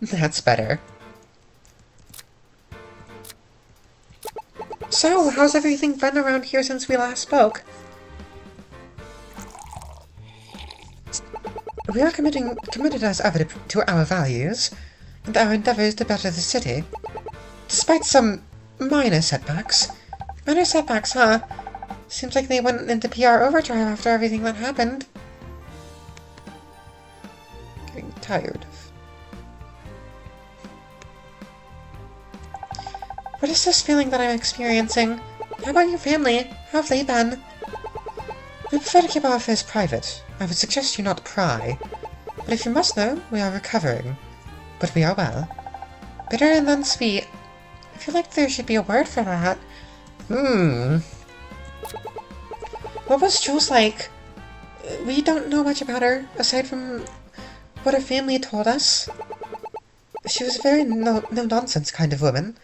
That's better. So, how's everything been around here since we last spoke? We are committed as ever to our values, and our endeavors to better the city. Despite some minor setbacks. Minor setbacks, huh? Seems like they went into PR overdrive after everything that happened. Getting tired. What is this feeling that I'm experiencing? How about your family? How have they been? We prefer to keep our affairs private. I would suggest you not pry. But if you must know, we are recovering. But we are well. Bitter and then sweet. I feel like there should be a word for that. What was Jules like? We don't know much about her, aside from what her family told us. She was a very no-nonsense kind of woman.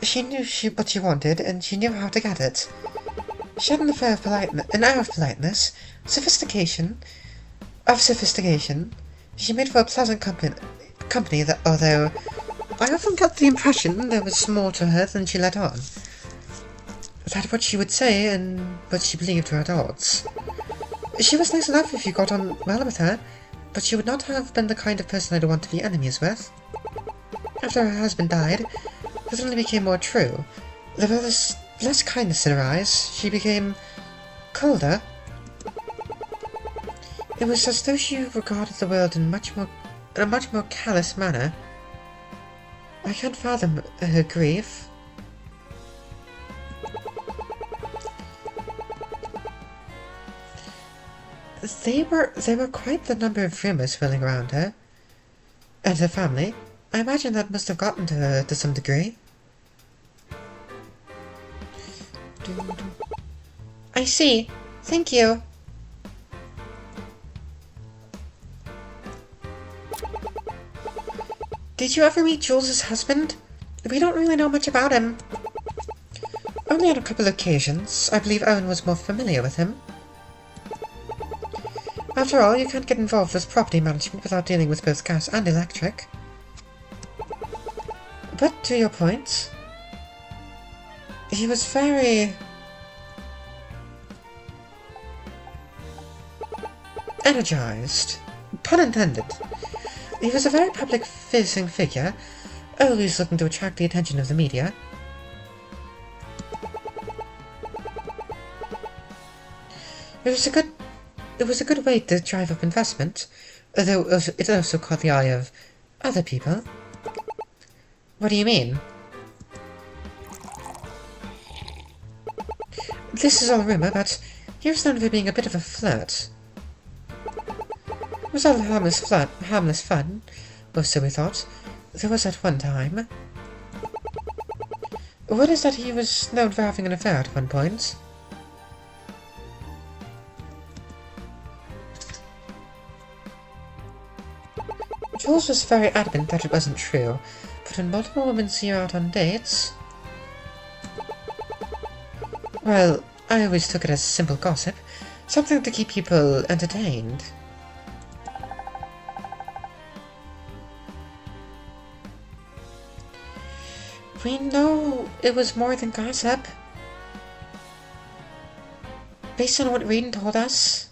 She knew what she wanted, and she knew how to get it. She had an air of politeness, sophistication. She made for a pleasant company that, although I often got the impression there was more to her than she let on. That what she would say and what she believed were at odds. She was nice enough if you got on well with her, but she would not have been the kind of person I'd want to be enemies with. After her husband died, this only became more true. There was less kindness in her eyes. She became colder. It was as though she regarded the world in a much more callous manner. I can't fathom her grief. There were quite the number of rumors swirling around her. And her family. I imagine that must have gotten to her to some degree. I see. Thank you. Did you ever meet Jules' husband? We don't really know much about him. Only on a couple of occasions. I believe Owen was more familiar with him. After all, you can't get involved with property management without dealing with both gas and electric. But to your point, he was very energized. Pun intended. He was a very public-facing figure, always looking to attract the attention of the media. It was a good way to drive up investment, although it also caught the eye of other people. What do you mean? This is all rumor, but he was known for being a bit of a flirt. It was all harmless fun, or so we thought. There was at one time. Word is that he was known for having an affair at one point. Jules was very adamant that it wasn't true, but when multiple women see you out on dates... Well, I always took it as simple gossip, something to keep people entertained. We know it was more than gossip. Based on what Raiden told us.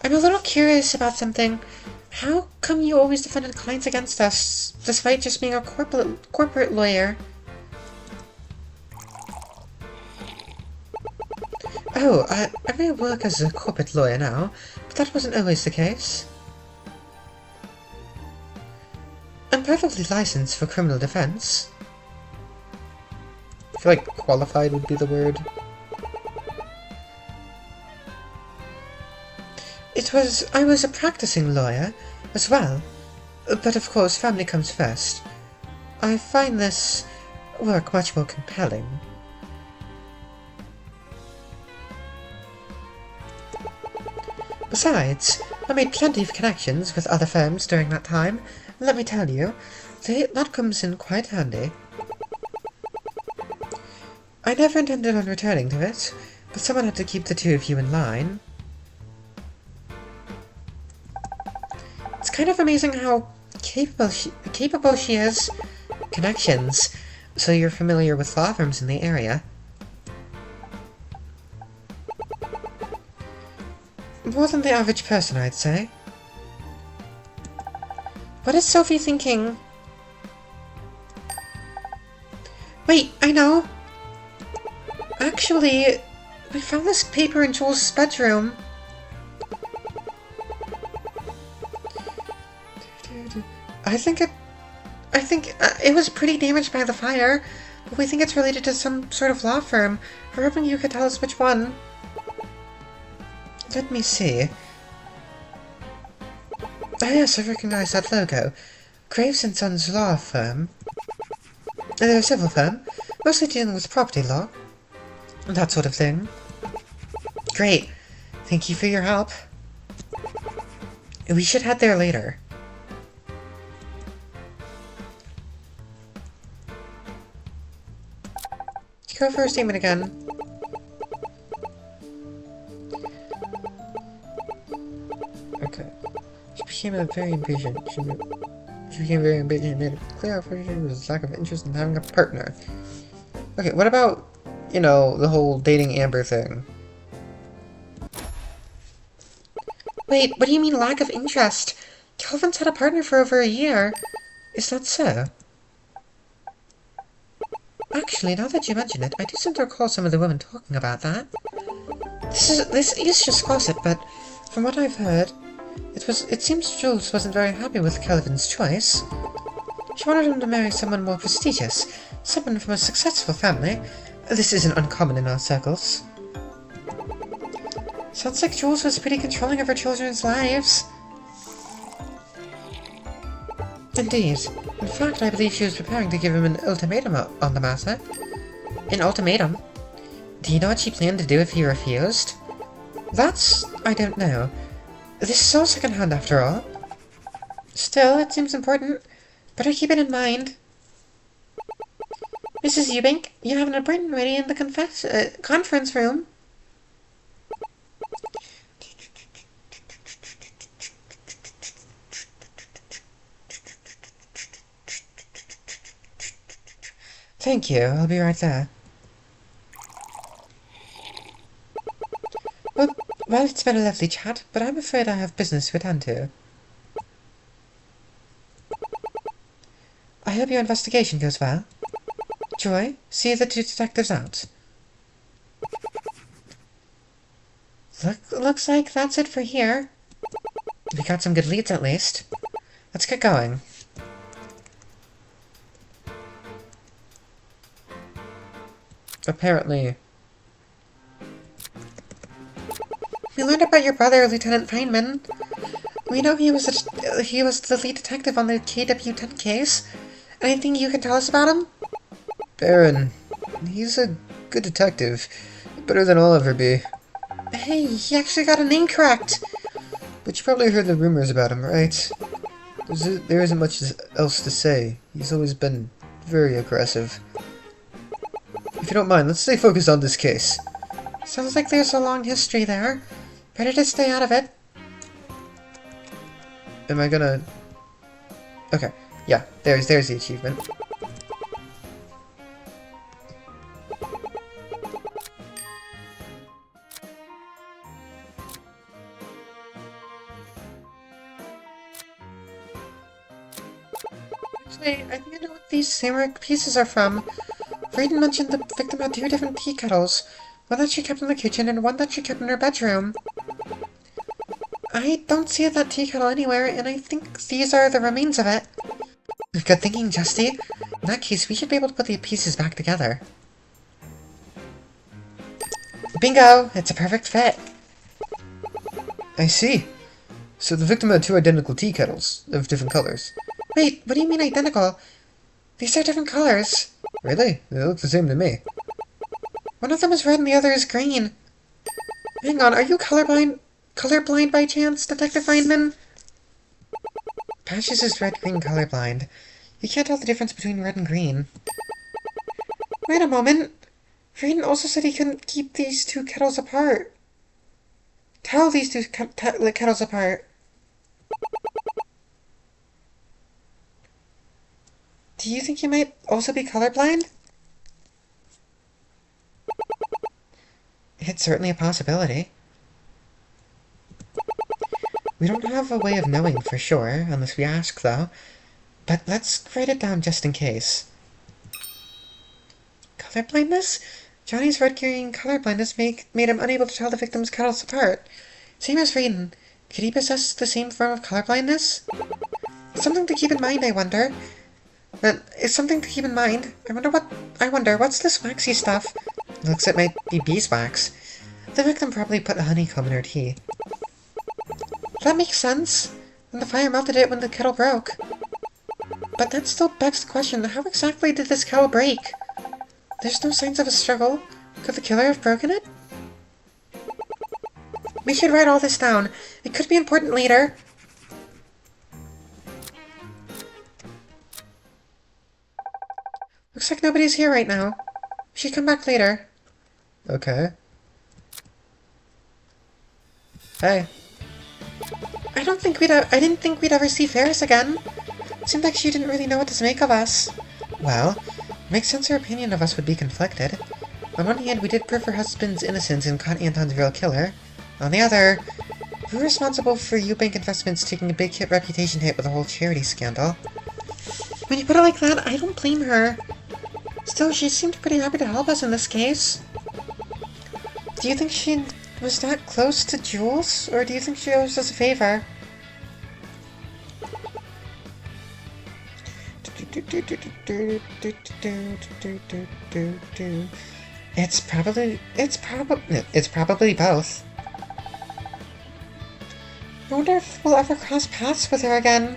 I'm a little curious about something. How come you always defended clients against us, despite just being a corporate lawyer? Oh, I may work as a corporate lawyer now, but that wasn't always the case. I'm perfectly licensed for criminal defense. I feel like qualified would be the word. I was a practicing lawyer as well, but of course family comes first. I find this work much more compelling. Besides, I made plenty of connections with other firms during that time, and let me tell you, that comes in quite handy. I never intended on returning to it, but someone had to keep the two of you in line. It's kind of amazing how capable she is. Connections. So you're familiar with law firms in the area. More than the average person, I'd say. What is Sophie thinking? Wait, I know! Actually, we found this paper in Jules' bedroom. I think it was pretty damaged by the fire, but we think it's related to some sort of law firm. We're hoping you could tell us which one. Let me see. Oh yes, I recognize that logo. Graves & Sons Law Firm. They're a civil firm, mostly dealing with property law. That sort of thing. Great. Thank you for your help. We should head there later. Go for a statement again. Okay. She became very impatient. She became very impatient and made it clear for her was lack of interest in having a partner. Okay, what about, you know, the whole dating Amber thing? Wait, what do you mean lack of interest? Kelvin's had a partner for over a year. Is that so? Actually, now that you mention it, I do seem to recall some of the women talking about that. This is just gossip, but from what I've heard, it seems Jules wasn't very happy with Kelvin's choice. She wanted him to marry someone more prestigious, someone from a successful family. This isn't uncommon in our circles. Sounds like Jules was pretty controlling of her children's lives. Indeed. In fact, I believe she was preparing to give him an ultimatum on the matter. An ultimatum? Do you know what she planned to do if he refused? That's... I don't know. This is all second-hand after all. Still, it seems important. Better keep it in mind. Mrs. Eubank, you have an appointment ready in the conference room. Thank you, I'll be right there. Well, it's been a lovely chat, but I'm afraid I have business to attend to. I hope your investigation goes well. Joy, see the two detectives out. Looks like that's it for here. We got some good leads at least. Let's get going. Apparently. We learned about your brother, Lieutenant Feynman. We know he was the lead detective on the KW10 case. Anything you can tell us about him? Baron. He's a good detective. Better than I'll ever be. Hey, he actually got a name correct! But you probably heard the rumors about him, right? There isn't much else to say. He's always been very aggressive. If you don't mind, let's stay focused on this case. Sounds like there's a long history there. Better to stay out of it. Am I gonna... Okay, yeah, there's the achievement. Actually, I think I know what these ceramic pieces are from. Friedan mentioned the victim had two different tea kettles. One that she kept in the kitchen and one that she kept in her bedroom. I don't see that tea kettle anywhere, and I think these are the remains of it. Good thinking, Justy. In that case, we should be able to put the pieces back together. Bingo! It's a perfect fit. I see. So the victim had two identical tea kettles, of different colors. Wait, what do you mean identical? These are different colors. Really? They look the same to me. One of them is red and the other is green. Hang on, are you colorblind by chance, Detective Feynman? Patches is red-green colorblind. You can't tell the difference between red and green. Wait a moment. Friedan also said he couldn't keep these two kettles apart. Tell these two kettles apart. Do you think you might also be colorblind? It's certainly a possibility. We don't have a way of knowing for sure, unless we ask, though. But let's write it down just in case. Colorblindness? Johnny's red-green colorblindness made him unable to tell the victim's cuddles apart. Same as Raiden. Could he possess the same form of colorblindness? Something to keep in mind, I wonder. It's something to keep in mind. I wonder, what's this waxy stuff? Looks it might be beeswax. The victim probably put a honeycomb in her tea. That makes sense. And the fire melted it when the kettle broke. But that still begs the question, how exactly did this kettle break? There's no signs of a struggle. Could the killer have broken it? We should write all this down. It could be important later. Looks like nobody's here right now. We should come back later. Okay. Hey. I didn't think we'd ever see Ferris again. Seemed like she didn't really know what to make of us. Well, it makes sense her opinion of us would be conflicted. On one hand, we did prove her husband's innocence and caught Anton's real killer. On the other, we were responsible for Eubank Investments taking a big reputation hit with the whole charity scandal. When you put it like that, I don't blame her. Still, she seemed pretty happy to help us in this case. Do you think she was that close to Jules, or do you think she owes us a favor? It's probably both. I wonder if we'll ever cross paths with her again.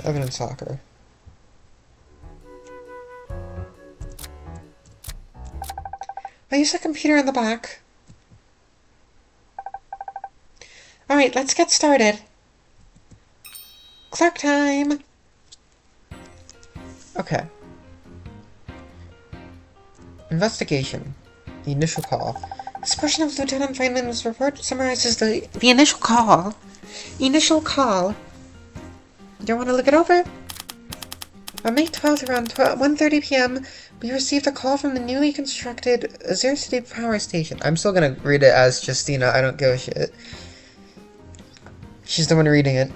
Evidence locker. I'll use the computer in the back. Alright, let's get started. Clerk time! Okay. Investigation. The initial call. This portion of Lieutenant Feynman's report summarizes the initial call. Initial call. You want to look it over? On May 12th, around 1:30 p.m., we received a call from the newly constructed Azure City Power Station. I'm still gonna read it as Justina, I don't give a shit. She's the one reading it.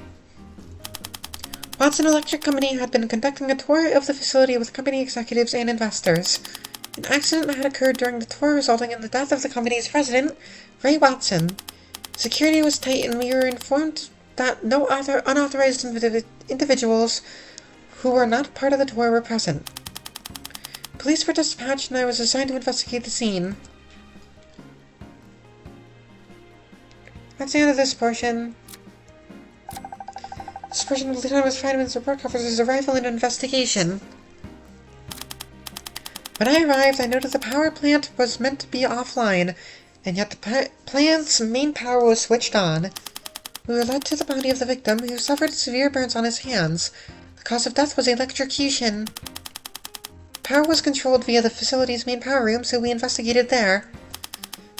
Watson Electric Company had been conducting a tour of the facility with company executives and investors. An accident had occurred during the tour, resulting in the death of the company's president, Ray Watson. Security was tight, and we were informed that no other unauthorized individuals who were not part of the tour were present. Police were dispatched, and I was assigned to investigate the scene. That's the end of this portion. This portion of Lieutenant Feynman's report covers his arrival and investigation. When I arrived, I noted the power plant was meant to be offline, and yet the plant's main power was switched on. We were led to the body of the victim, who suffered severe burns on his hands. The cause of death was electrocution. Power was controlled via the facility's main power room, so we investigated there.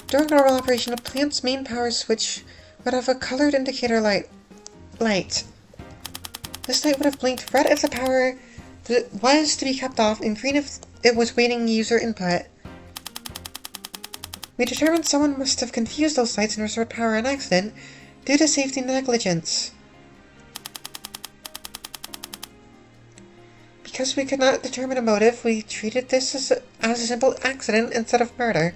During normal operation, the plant's main power switch would have a colored indicator light. This light would have blinked red if the power was to be kept off, and green if it was waiting user input. We determined someone must have confused those lights and restored power on accident due to safety negligence. Because we could not determine a motive, we treated this as a simple accident instead of murder.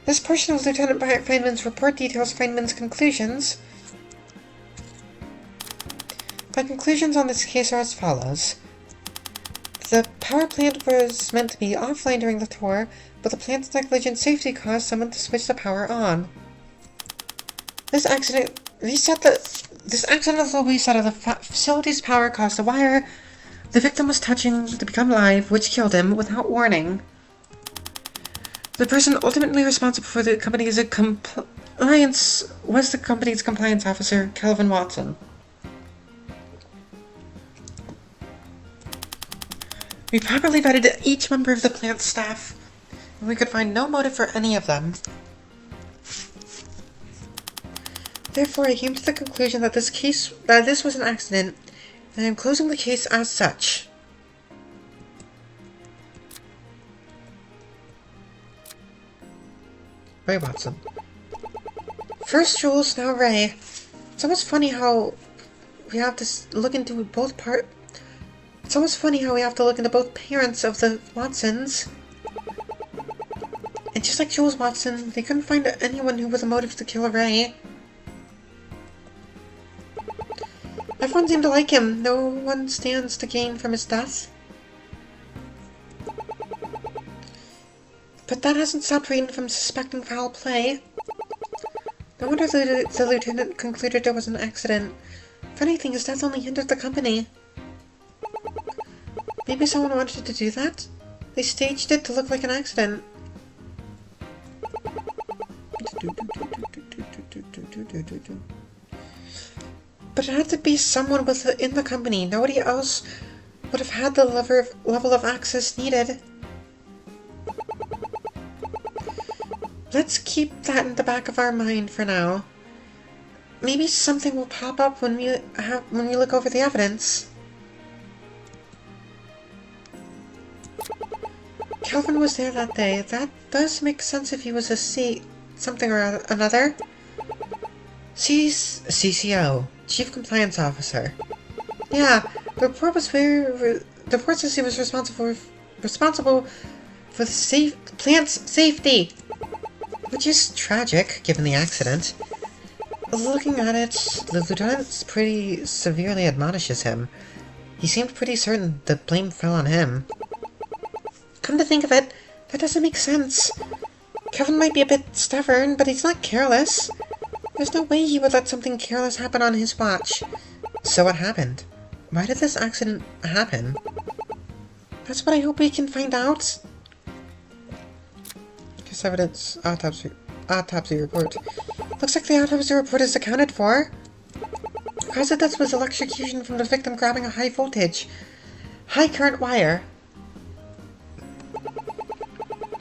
This portion of Lieutenant Feynman's report details Feynman's conclusions. My conclusions on this case are as follows. The power plant was meant to be offline during the tour, but the plant's negligent safety caused someone to switch the power on. This accidental reset of the facility's power caused a wire the victim was touching to become live, which killed him without warning. The person ultimately responsible for the company's compliance was the company's compliance officer, Calvin Watson. We properly vetted each member of the plant staff, and we could find no motive for any of them. Therefore, I came to the conclusion that this was an accident, and I am closing the case as such. Ray Watson. First Jules, now Ray. It's almost funny how we have to look into both It's almost funny how we have to look into both parents of the Watsons. And just like Jules Watson, they couldn't find anyone who was a motive to kill Ray. Everyone seemed to like him. No one stands to gain from his death. But that hasn't stopped Raiden from suspecting foul play. No wonder the lieutenant concluded it was an accident. If anything, his death only hindered the company. Maybe someone wanted to do that? They staged it to look like an accident. But it had to be someone in the company. Nobody else would have had the level of access needed. Let's keep that in the back of our mind for now. Maybe something will pop up when we look over the evidence. Calvin was there that day. That does make sense if he was a something or another. CCO, Chief Compliance Officer. Yeah, the report says he was responsible for the plant's safety. Which is tragic, given the accident. Looking at it, the lieutenant pretty severely admonishes him. He seemed pretty certain the blame fell on him. Come to think of it, that doesn't make sense. Kevin might be a bit stubborn, but he's not careless. There's no way he would let something careless happen on his watch. So what happened? Why did this accident happen? That's what I hope we can find out. Case evidence, autopsy report. Looks like the autopsy report is accounted for. The cause of death was electrocution from the victim grabbing a high current wire.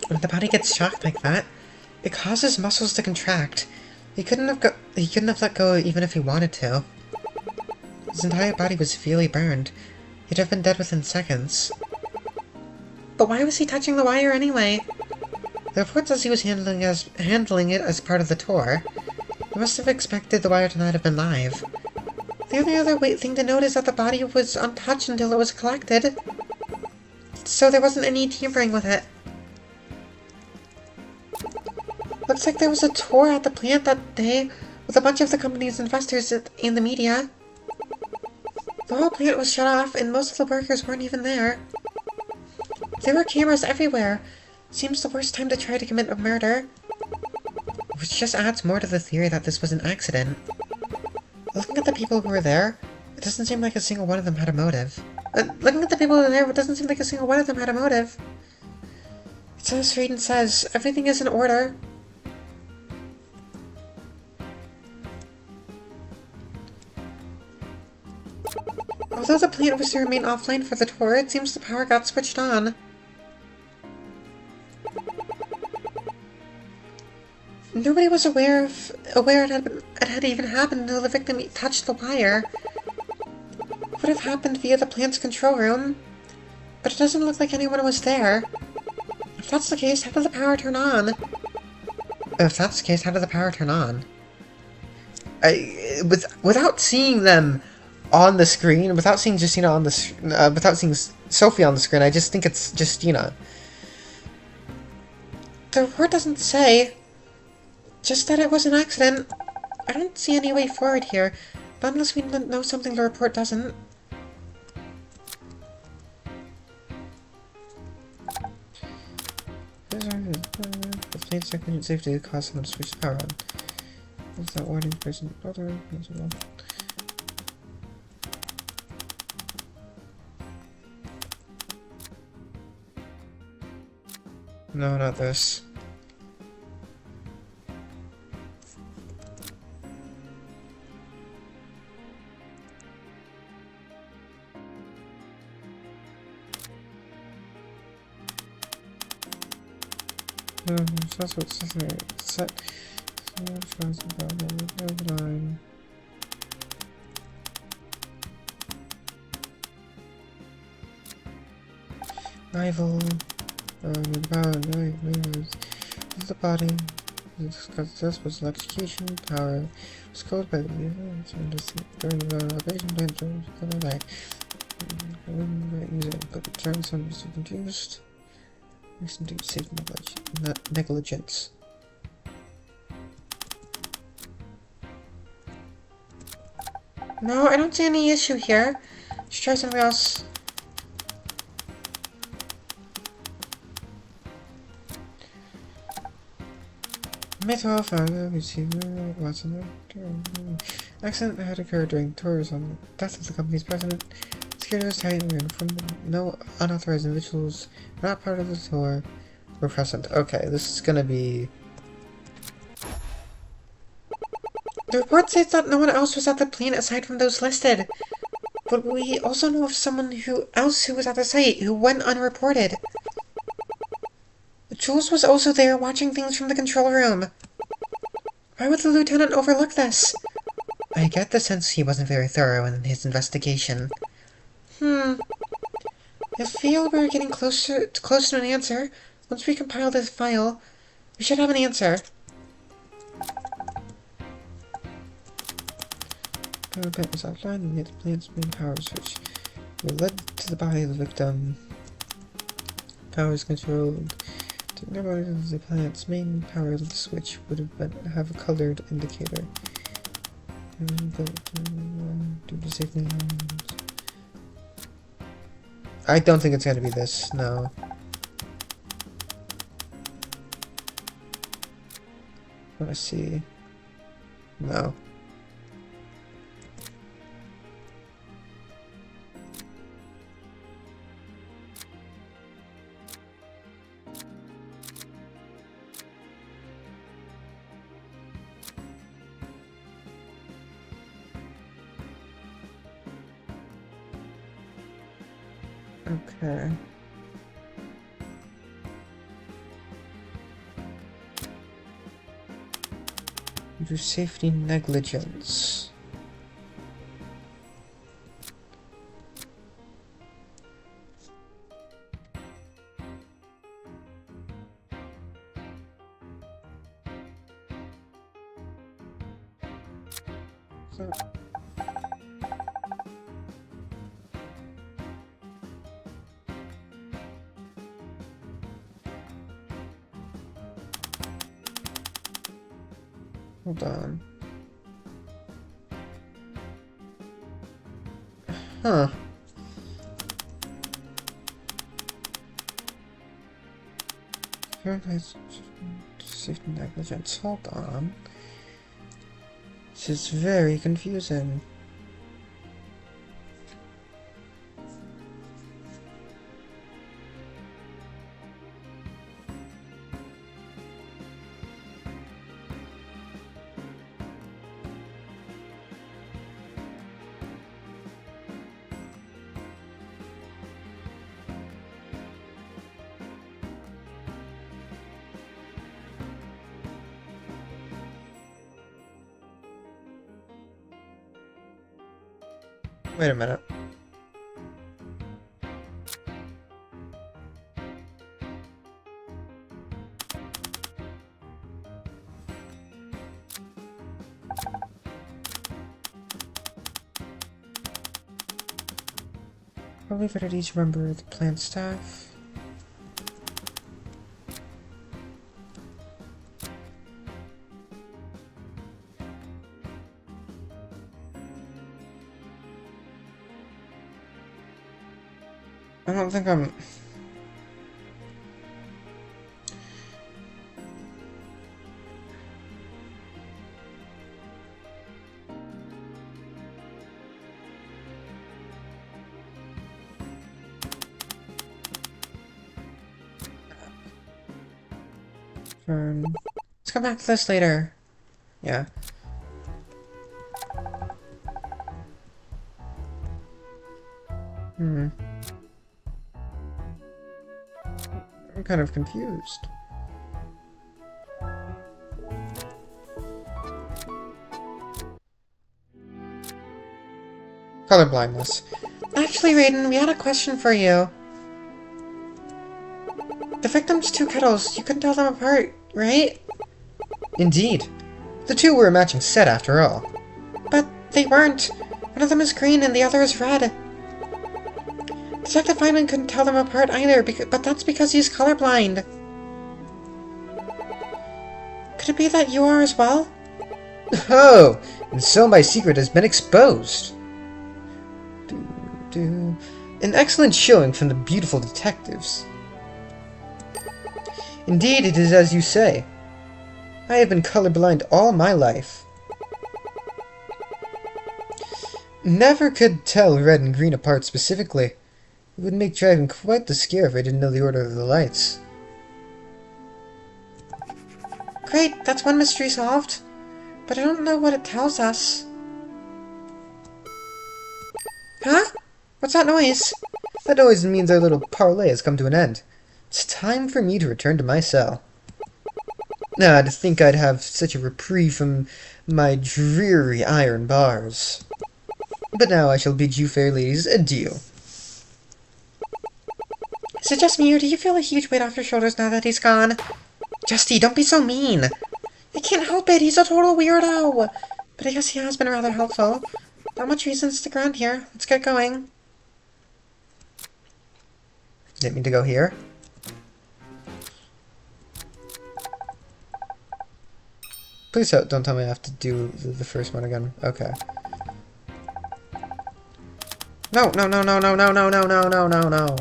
When the body gets shocked like that, it causes muscles to contract. He couldn't have let go even if he wanted to. His entire body was severely burned. He'd have been dead within seconds. But why was he touching the wire anyway? The report says he was handling it as part of the tour. He must have expected the wire to not have been live. The only other thing to note is that the body was untouched until it was collected. So there wasn't any tampering with it. Looks like there was a tour at the plant that day with a bunch of the company's investors and the media. The whole plant was shut off and most of the workers weren't even there. There were cameras everywhere. Seems the worst time to try to commit a murder. Which just adds more to the theory that this was an accident. Looking at the people who were there, it doesn't seem like a single one of them had a motive. It doesn't seem like a single one of them had a motive. It's as Raiden says, everything is in order. Although the plant was to remain offline for the tour, it seems the power got switched on. Nobody was aware it had even happened until the victim touched the wire. It would have happened via the plant's control room, but it doesn't look like anyone was there. If that's the case, how did the power turn on? Without seeing them on the screen, without seeing Justina on the, without seeing Sophie on the screen, I just think it's Justina. The report doesn't say. Just that it was an accident. I don't see any way forward here, not unless we know something the report doesn't. The plane's technician safety caused someone to switch the power on. What's that warning person? No, not this. Rival. The body. This was electrocution power. Was caused by the during the operation to user input returns on was confused. Reason to save negligence. No, I don't see any issue here. Let's try something else. Metal founder receiver Watson. Accident had occurred during tours on the death of the company's president. Security was tightened and informed no unauthorized individuals not part of the tour were present. Okay, this is gonna be. The report states that no one else was at the plane aside from those listed. But we also know of someone else who was at the site who went unreported. Jules was also there watching things from the control room. Why would the lieutenant overlook this? I get the sense he wasn't very thorough in his investigation. I feel we're getting close to an answer. Once we compile this file, we should have an answer. Power plant was offline and yet the plant's main power switch led to the body of the victim. Power is controlled. Technology of the plant's main power switch would have a colored indicator. Due to safety. I don't think it's gonna be this, no. Let's see. No. Okay. Due to safety negligence. So hold on. Huh. Safety negligence. Hold on. This is very confusing. Wait a minute. Probably better to each member of the plant staff. I don't think I'm... Let's come back to this later. Yeah. I'm kind of confused. Colorblindness. Actually, Raiden, we had a question for you. The victim's two kettles, you couldn't tell them apart, right? Indeed. The two were a matching set after all. But they weren't. One of them is green and the other is red. Detective Feynman couldn't tell them apart either, but that's because he's colorblind. Could it be that you are as well? Oh, and so my secret has been exposed. An excellent showing from the beautiful detectives. Indeed, it is as you say. I have been colorblind all my life. Never could tell red and green apart specifically. It would make driving quite the scare if I didn't know the order of the lights. Great, that's one mystery solved. But I don't know what it tells us. Huh? What's that noise? That noise means our little parley has come to an end. It's time for me to return to my cell. Ah, to think I'd have such a reprieve from my dreary iron bars. But now I shall bid you fair ladies adieu. Is it just me, or do you feel a huge weight off your shoulders now that he's gone? Justy, don't be so mean. I can't help it, he's a total weirdo. But I guess he has been rather helpful. Not much reason to stick around here. Let's get going. Didn't mean to go here. Please don't tell me I have to do the first one again. Okay. No, no, no, no, no, no, no, no, no, no, no, no.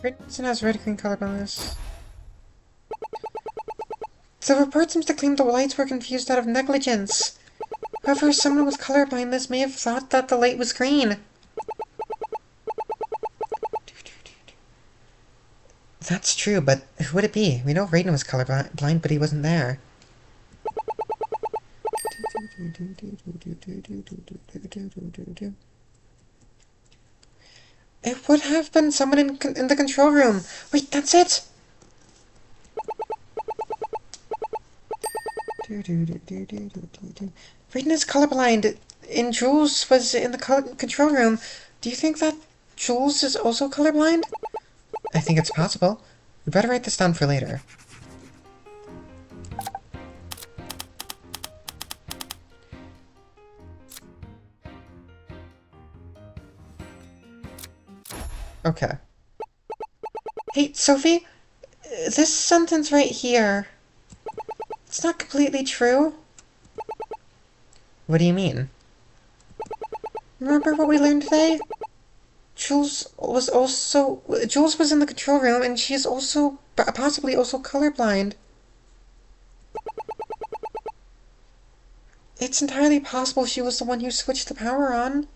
Richardson has red-green colorblindness. The report seems to claim the lights were confused out of negligence. However, someone with colorblindness may have thought that the light was green. That's true, but who would it be? We know Raiden was colorblind, but he wasn't there. It would have been someone in the control room. Wait, that's it! Raiden is colorblind, and Jules was in the control room. Do you think that Jules is also colorblind? I think it's possible. We better write this down for later. Okay. Hey, Sophie, this sentence right here, it's not completely true. What do you mean? Remember what we learned today? Jules was in the control room, and she's also, possibly also colorblind. It's entirely possible she was the one who switched the power on.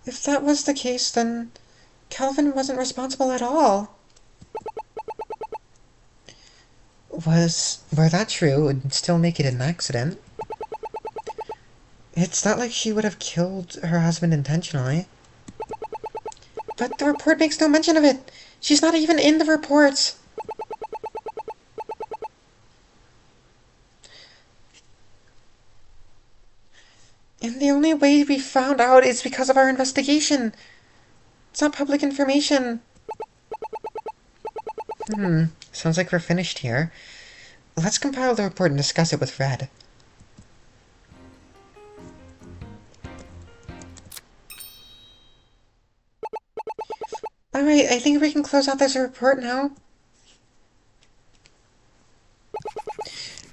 If that was the case, then Calvin wasn't responsible at all. Were that true, it would still make it an accident. It's not like she would have killed her husband intentionally. But the report makes no mention of it. She's not even in the reports. And the only way we found out is because of our investigation. It's not public information. Sounds like we're finished here. Let's compile the report and discuss it with Red. Alright, I think we can close out this report now.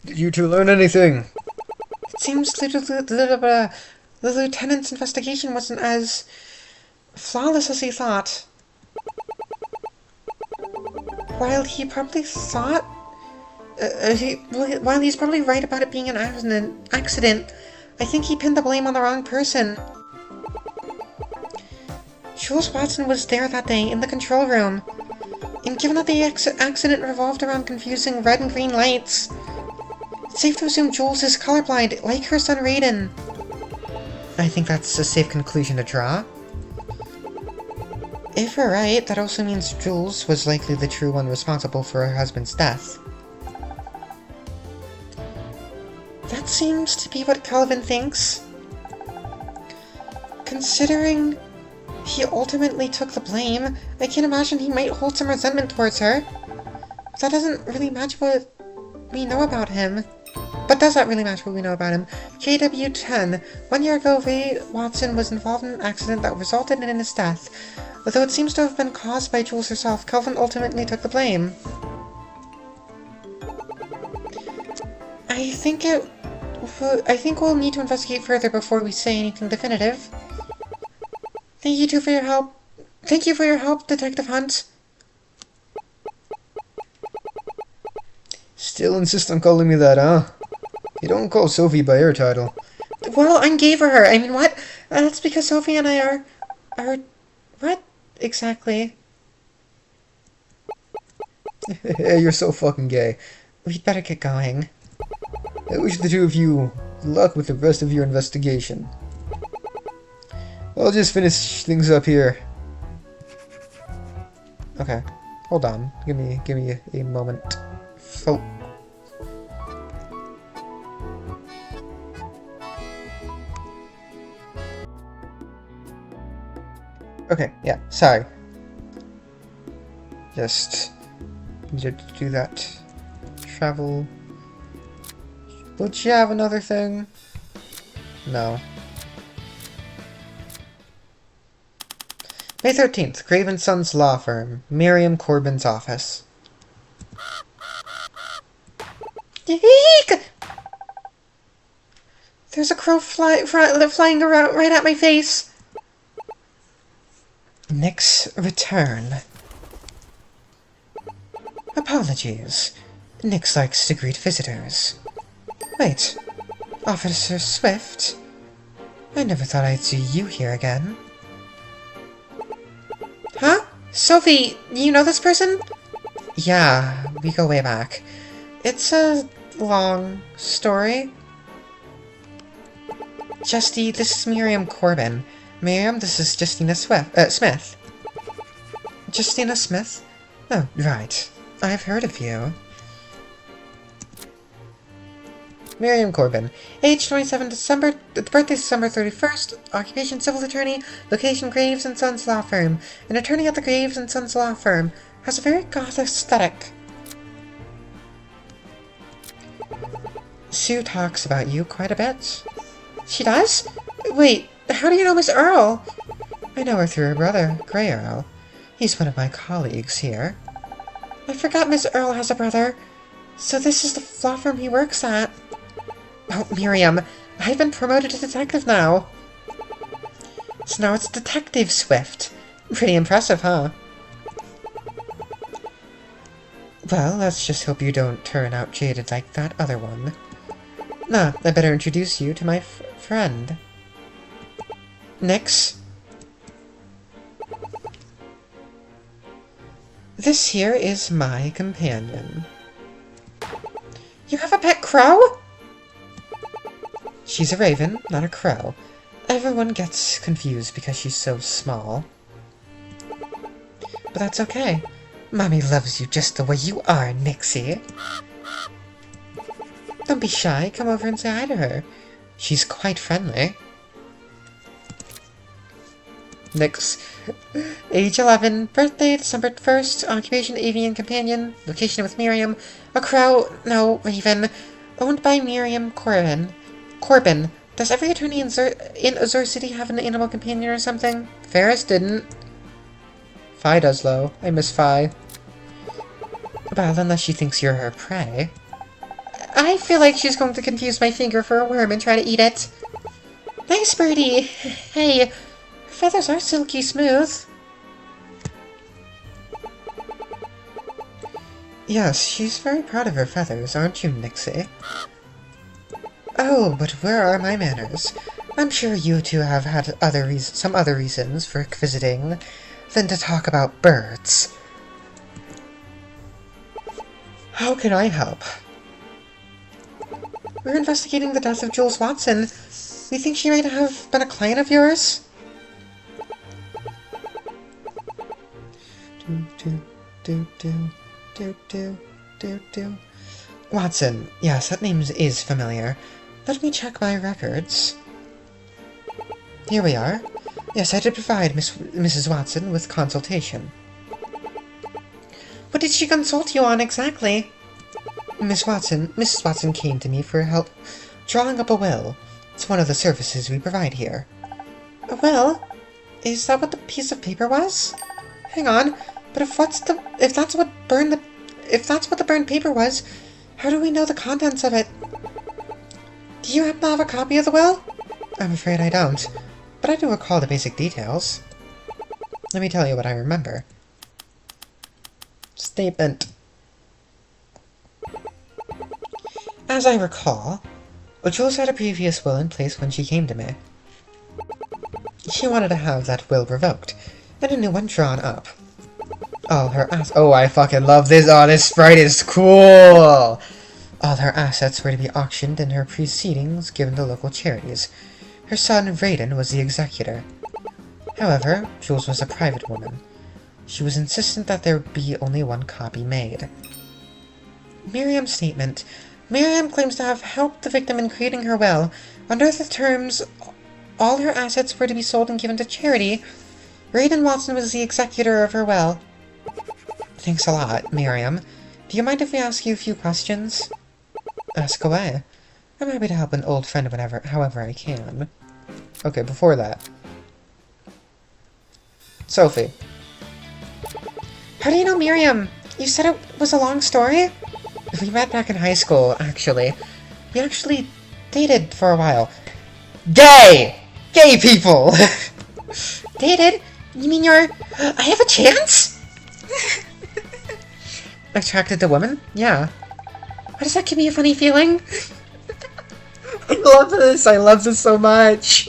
Did you two learn anything? It seems the lieutenant's investigation wasn't as flawless as he thought. While he probably thought... while he's probably right about it being an accident, I think he pinned the blame on the wrong person. Jules Watson was there that day in the control room, and given that the accident revolved around confusing red and green lights, it It's safe to assume Jules is colorblind, like her son Raiden. I think that's a safe conclusion to draw. If we're right, that also means Jules was likely the true one responsible for her husband's death. That seems to be what Calvin thinks. Considering he ultimately took the blame, I can imagine he might hold some resentment towards her. That doesn't really match what we know about him. But does that really match what we know about him? KW10. 1 year ago, Ray Watson was involved in an accident that resulted in his death. Although it seems to have been caused by Jules herself, Calvin ultimately took the blame. I think we'll need to investigate further before we say anything definitive. Thank you two for your help. Thank you for your help, Detective Hunt. Still insist on calling me that, huh? You don't call Sophie by her title. Well, I gave her. I mean, what? That's because Sophie and I are... What? Exactly. You're so fucking gay. We'd better get going. I wish the two of you luck with the rest of your investigation. I'll just finish things up here. Okay, hold on. Give me a moment. Okay, yeah, sorry. Just needed to do that. Travel. Would you have another thing? No. May 13th, Craven Sons Law Firm, Miriam Corbin's office. Eek! There's a crow flying around right at my face. Nick's return. Apologies. Nick likes to greet visitors. Wait, Officer Swift? I never thought I'd see you here again. Huh? Sophie, you know this person? Yeah, we go way back. It's a long story. Justy, this is Miriam Corbin. Miriam, this is Justina Smith. Justina Smith? Oh, right. I've heard of you. Miriam Corbin. Age 27 December, birthday December 31st, occupation civil attorney, location Graves & Sons Law Firm. An attorney at the Graves & Sons Law Firm. Has a very goth aesthetic. Sue talks about you quite a bit. She does? Wait, how do you know Miss Earl? I know her through her brother, Grey Earl. He's one of my colleagues here. I forgot Miss Earl has a brother. So this is the law firm he works at. Oh, Miriam, I've been promoted to detective now. So now it's Detective Swift. Pretty impressive, huh? Well, let's just hope you don't turn out jaded like that other one. Nah, I better introduce you to my friend. Nix. This here is my companion. You have a pet crow? She's a raven, not a crow. Everyone gets confused because she's so small. But that's okay. Mommy loves you just the way you are, Nixie. Don't be shy, come over and say hi to her. She's quite friendly. Nix. Age 11, birthday December 1st, occupation avian companion, location with Miriam, a crow, no, raven, owned by Miriam Corbin. Corbin, does every attorney in Azure City have an animal companion or something? Ferris didn't. Fi does, though. I miss Fi. Well, unless she thinks you're her prey. I feel like she's going to confuse my finger for a worm and try to eat it. Nice birdie! Hey, her feathers are silky smooth. Yes, she's very proud of her feathers, aren't you, Nixie? Oh, but where are my manners? I'm sure you two have had some other reasons for visiting than to talk about birds. How can I help? We're investigating the death of Jules Watson. We think she might have been a client of yours. Watson. Yes, that name is familiar. Let me check my records. Here we are. Yes, I did provide Mrs. Watson with consultation. What did she consult you on exactly? Mrs. Watson came to me for help drawing up a will. It's one of the services we provide here. A will? Is that what the piece of paper was? Hang on, but if that's what the burned paper was, how do we know the contents of it? Do you happen to have a copy of the will? I'm afraid I don't, but I do recall the basic details. Let me tell you what I remember. Statement. As I recall, Jules had a previous will in place when she came to me. She wanted to have that will revoked, and a new one drawn up. All her oh, I fucking love this! Oh, this sprite is cool! All her assets were to be auctioned and her proceedings given to local charities. Her son, Raiden, was the executor. However, Jules was a private woman. She was insistent that there be only one copy made. Miriam's statement. Miriam claims to have helped the victim in creating her will. Under the terms, all her assets were to be sold and given to charity. Raiden Watson was the executor of her will. Thanks a lot, Miriam. Do you mind if we ask you a few questions? Ask away. I'm happy to help an old friend however I can. Okay, before that. Sophie. How do you know Miriam? You said it was a long story? We met back in high school, actually. We actually dated for a while. Gay! Gay people! Dated? You mean I have a chance? Attracted to women? Yeah. Why does that give me a funny feeling? I love this! I love this so much!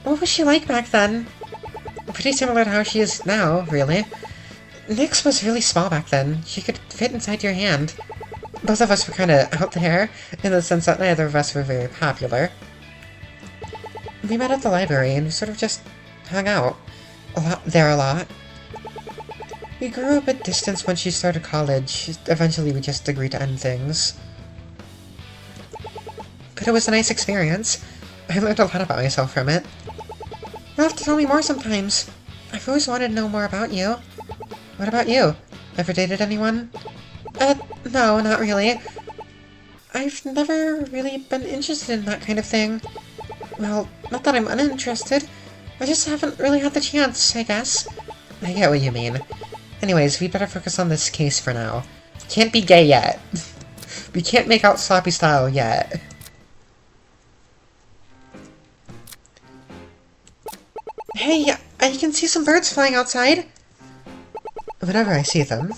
What was she like back then? Pretty similar to how she is now, really. Nyx was really small back then. She could fit inside your hand. Both of us were kinda out there, in the sense that neither of us were very popular. We met at the library and we sort of just hung out. A lot. We grew a bit distant when she started college. Eventually we just agreed to end things. But it was a nice experience. I learned a lot about myself from it. You'll have to tell me more sometimes. I've always wanted to know more about you. What about you? Ever dated anyone? No, not really. I've never really been interested in that kind of thing. Well, not that I'm uninterested. I just haven't really had the chance, I guess. I get what you mean. Anyways, we'd better focus on this case for now. Can't be gay yet. We can't make out sloppy style yet. Hey, I can see some birds flying outside. Whenever I see them,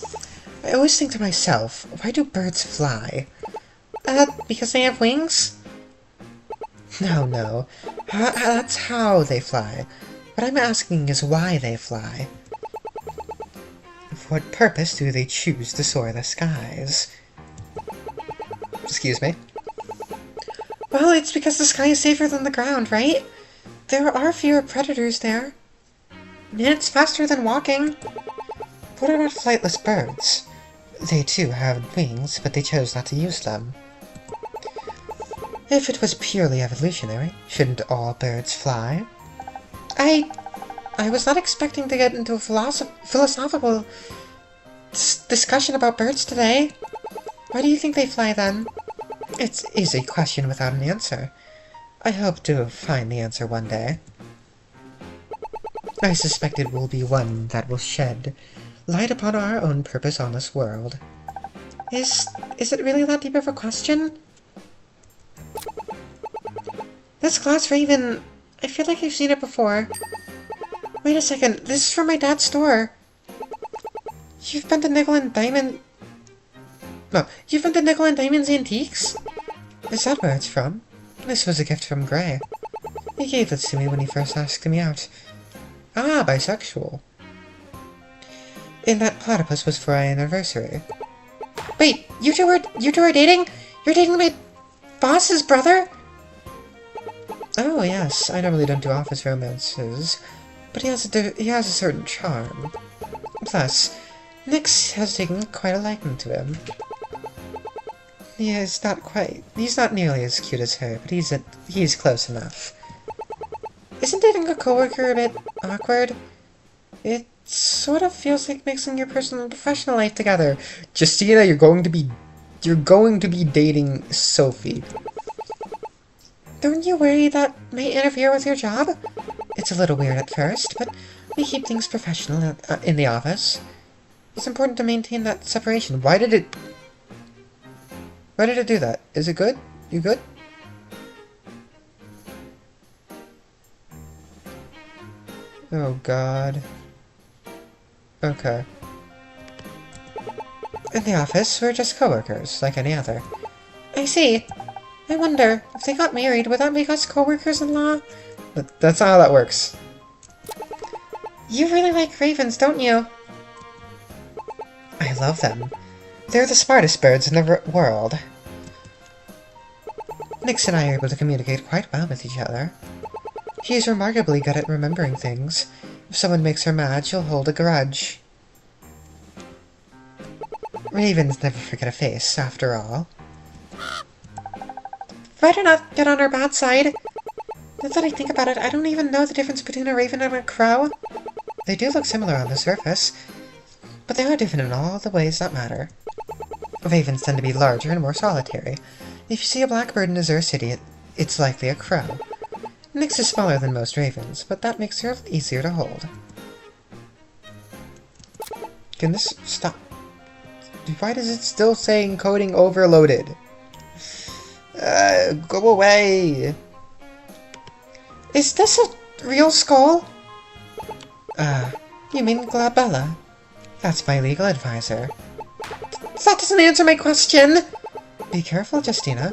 I always think to myself, why do birds fly? Because they have wings? No. That's how they fly. What I'm asking is why they fly. For what purpose do they choose to soar the skies? Excuse me? Well, it's because the sky is safer than the ground, right? There are fewer predators there. And it's faster than walking. What about flightless birds? They too have wings, but they chose not to use them. If it was purely evolutionary, shouldn't all birds fly? I was not expecting to get into a philosophical discussion about birds today. Why do you think they fly then? It is a question without an answer. I hope to find the answer one day. I suspect it will be one that will shed light upon our own purpose on this world. Is it really that deep of a question? This glass raven, I feel like I've seen it before. Wait a second, this is from my dad's store. You've been to Nickel and Diamond... No, you've been to Nickel and Diamond's Antiques? Is that where it's from? This was a gift from Gray. He gave this to me when he first asked me out. Ah, bisexual. And that platypus was for our anniversary. Wait, you two are dating? You're dating my... boss's brother? Oh, yes. I normally don't do office romances, but he has a certain charm. Plus, Nyx has taken quite a liking to him. He's not nearly as cute as her, but he's close enough. Isn't dating a coworker a bit awkward? It sort of feels like mixing your personal and professional life together. Justina, you're going to be dating Sophie. Don't you worry that may interfere with your job? It's a little weird at first, but we keep things professional in the office. It's important to maintain that separation. Why did it do that? Is it good? You good? Oh god. Okay. In the office, we're just coworkers, like any other. I see. I wonder, if they got married, would that make us coworkers-in-law? That's not how that works. You really like ravens, don't you? I love them. They're the smartest birds in the world. Nyx and I are able to communicate quite well with each other. She is remarkably good at remembering things. If someone makes her mad, she'll hold a grudge. Ravens never forget a face, after all. Better not get on her bad side. Now that I think about it, I don't even know the difference between a raven and a crow. They do look similar on the surface, but they are different in all the ways that matter. Ravens tend to be larger and more solitary. If you see a blackbird in Azure City, it's likely a crow. Nyx is smaller than most ravens, but that makes her easier to hold. Can this stop? Why does it still say encoding overloaded? Go away! Is this a real skull? You mean Glabella? That's my legal advisor. That doesn't answer my question! Be careful, Justina.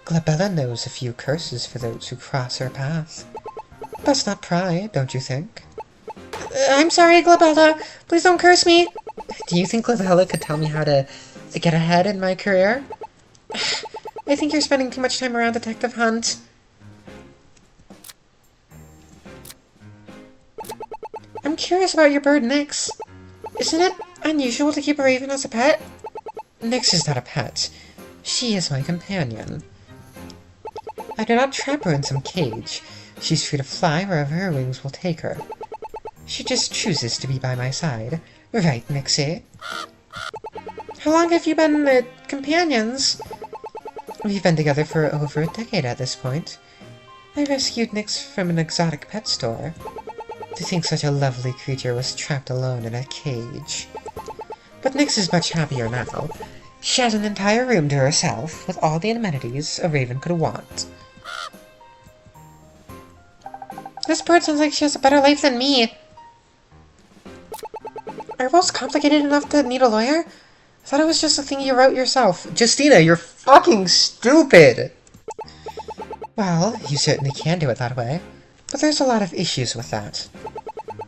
Glabella knows a few curses for those who cross her path. Best not pry, don't you think? I'm sorry, Glabella. Please don't curse me. Do you think Glabella could tell me how to get ahead in my career? I think you're spending too much time around Detective Hunt. I'm curious about your bird, Nyx. Isn't it unusual to keep a raven as a pet? Nyx is not a pet. She is my companion. I do not trap her in some cage. She's free to fly wherever her wings will take her. She just chooses to be by my side. Right, Nyxie? How long have you been companions? We've been together for over a decade at this point. I rescued Nyx from an exotic pet store. To think such a lovely creature was trapped alone in a cage. But Nyx is much happier now. She has an entire room to herself, with all the amenities a raven could want. This bird sounds like she has a better life than me. Are rules complicated enough to need a lawyer? I thought it was just a thing you wrote yourself. Justina, you're fucking stupid! Well, you certainly can do it that way. But there's a lot of issues with that.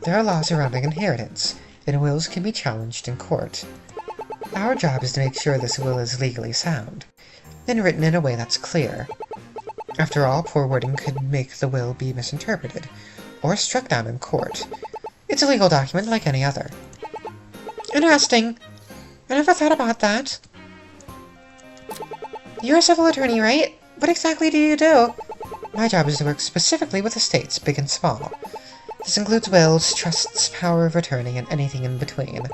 There are laws surrounding inheritance, and wills can be challenged in court. Our job is to make sure this will is legally sound, and written in a way that's clear. After all, poor wording could make the will be misinterpreted, or struck down in court. It's a legal document like any other. Interesting. I never thought about that. You're a civil attorney, right? What exactly do you do? My job is to work specifically with estates, big and small. This includes wills, trusts, power of attorney, and anything in between.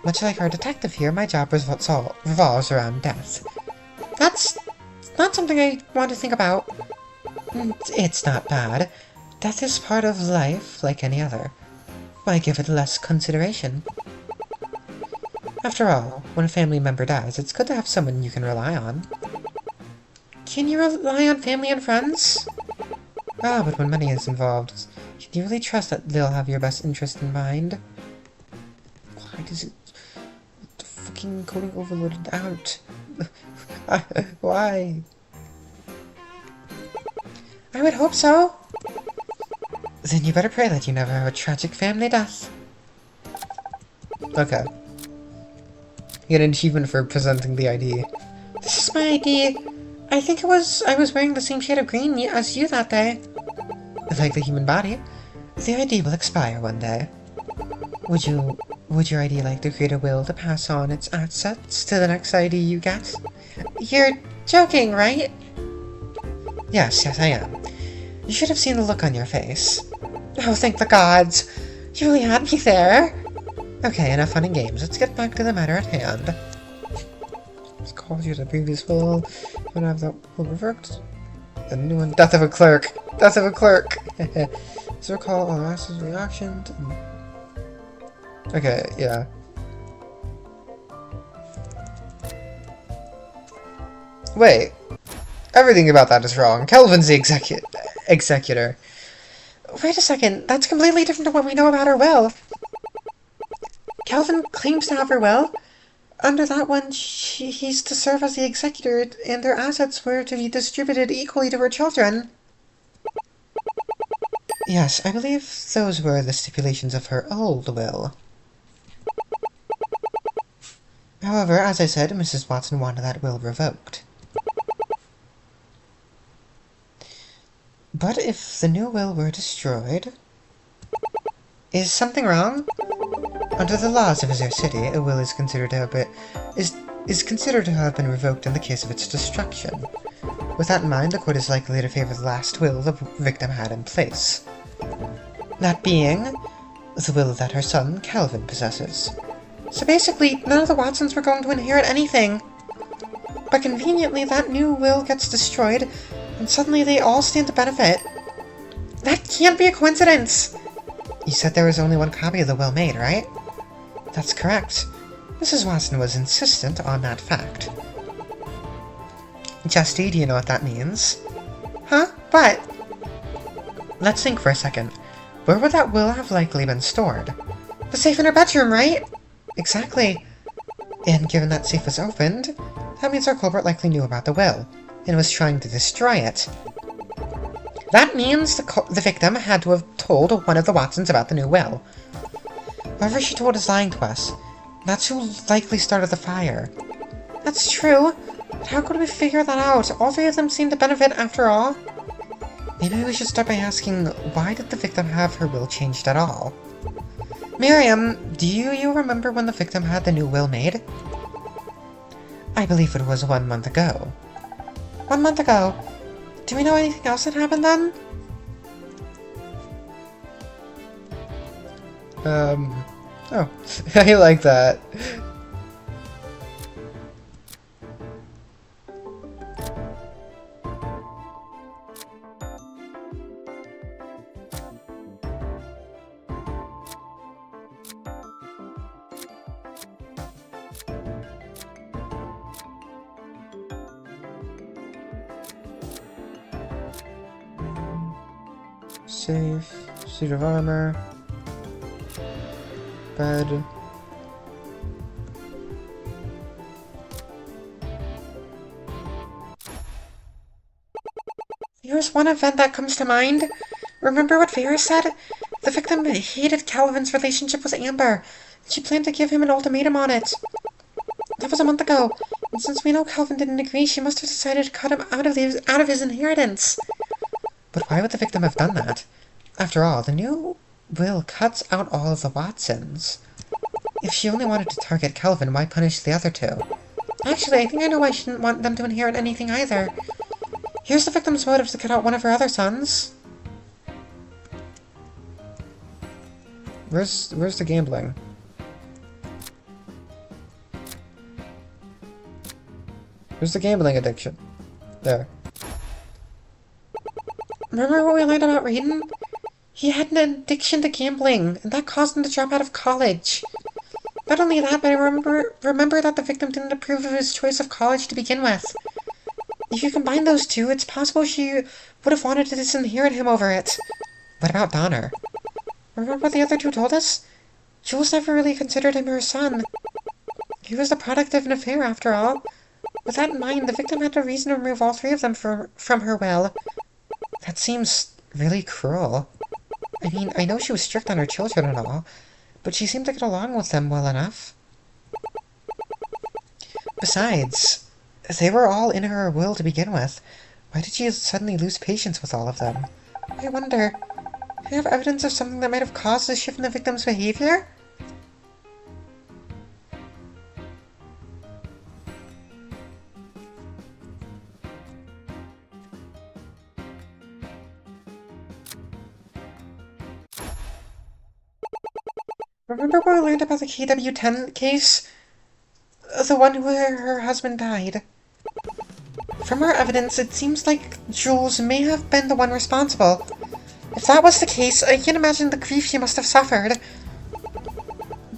Much like our detective here, my job revolves around death. That's not something I want to think about. It's not bad. Death is part of life, like any other. Why give it less consideration? After all, when a family member dies, it's good to have someone you can rely on. Can you rely on family and friends? Ah, but when money is involved, can you really trust that they'll have your best interest in mind? Why does it... the fucking coding overloaded out? Why? I would hope so. Then you better pray that you never have a tragic family death. Okay. You get an achievement for presenting the ID. This is my ID. I think I was wearing the same shade of green as you that day. Like the human body, the ID will expire one day. Would your ID like to create a will to pass on its assets to the next ID you get? You're joking, right? Yes, I am. You should have seen the look on your face. Oh, thank the gods! You really had me there! Okay, enough fun and games. Let's get back to the matter at hand. Let's call you the previous will. You don't have that will revoked. The new one. Death of a clerk! Death of a clerk! So recall all the master's reaction to... Okay, yeah. Wait. Everything about that is wrong. Kelvin's the executor. Wait a second. That's completely different to what we know about her will. Kelvin claims to have her will. Under that one, he's to serve as the executor, and their assets were to be distributed equally to her children. Yes, I believe those were the stipulations of her old will. However, as I said, Mrs. Watson wanted that will revoked. But if the new will were destroyed... Is something wrong? Under the laws of Azure City, a will is considered to have been revoked in the case of its destruction. With that in mind, the court is likely to favor the last will the victim had in place. That being, the will that her son, Calvin, possesses. So basically, none of the Watsons were going to inherit anything. But conveniently, that new will gets destroyed, and suddenly they all stand to benefit. That can't be a coincidence! You said there was only one copy of the will made, right? That's correct. Mrs. Watson was insistent on that fact. Justy, do you know what that means? Huh? What? Let's think for a second. Where would that will have likely been stored? The safe in her bedroom, right? Exactly. And given that safe was opened, that means our culprit likely knew about the will, and was trying to destroy it. That means the victim had to have told one of the Watsons about the new will. Whoever she told is lying to us. That's who likely started the fire. That's true, but how could we figure that out? All three of them seem to benefit after all. Maybe we should start by asking, why did the victim have her will changed at all? Miriam, do you remember when the victim had the new will made? I believe it was 1 month ago. 1 month ago? Do we know anything else that happened then? Oh, I like that. Safe, suit of armor, bed. There's one event that comes to mind. Remember what Vera said? The victim hated Calvin's relationship with Amber. She planned to give him an ultimatum on it. That was 1 month ago, and since we know Calvin didn't agree, she must have decided to cut him out of his inheritance. But why would the victim have done that? After all, the new will cuts out all of the Watsons. If she only wanted to target Calvin, why punish the other two? Actually, I think I know why she didn't want them to inherit anything either. Here's the victim's motive to cut out one of her other sons. Where's the gambling? Where's the gambling addiction? There. Remember what we learned about Raiden? He had an addiction to gambling, and that caused him to drop out of college. Not only that, but I remember that the victim didn't approve of his choice of college to begin with. If you combine those two, it's possible she would have wanted to disinherit him over it. What about Donner? Remember what the other two told us? Jules never really considered him her son. He was the product of an affair, after all. With that in mind, the victim had no reason to remove all three of them from her will. That seems really cruel. I mean, I know she was strict on her children and all, but she seemed to get along with them well enough. Besides, They were all in her will to begin with. Why did she suddenly lose patience with all of them? I wonder, do you have evidence of something that might have caused this shift in the victim's behavior? Remember when we learned about the KW-10 case? The one where her husband died. From our evidence, it seems like Jules may have been the one responsible. If that was the case, I can't imagine the grief she must have suffered.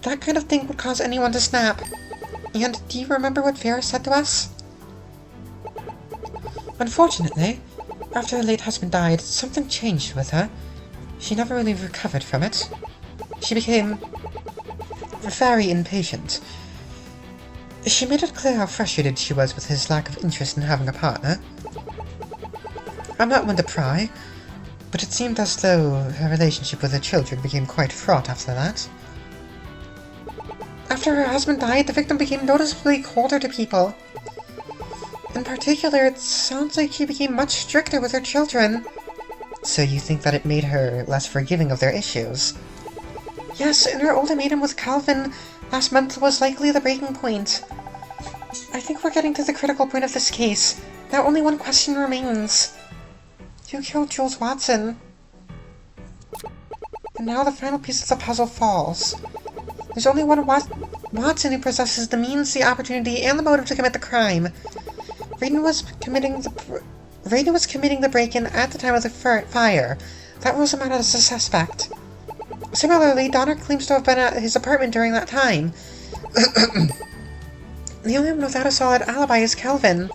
That kind of thing would cause anyone to snap. And do you remember what Vera said to us? Unfortunately, after her late husband died, something changed with her. She never really recovered from it. She became very impatient. She made it clear how frustrated she was with his lack of interest in having a partner. I'm not one to pry, but it seemed as though her relationship with her children became quite fraught after that. After her husband died, the victim became noticeably colder to people. In particular, it sounds like she became much stricter with her children. So you think that it made her less forgiving of their issues? Yes, and her ultimatum with Calvin last month was likely the breaking point. I think we're getting to the critical point of this case. Now only one question remains. Who killed Jules Watson? And now the final piece of the puzzle falls. There's only one Watson who possesses the means, the opportunity, and the motive to commit the crime. Raiden was committing the break-in at the time of the fire. That rules him out as a suspect. Similarly, Donner claims to have been at his apartment during that time. The only one without a solid alibi is Kelvin.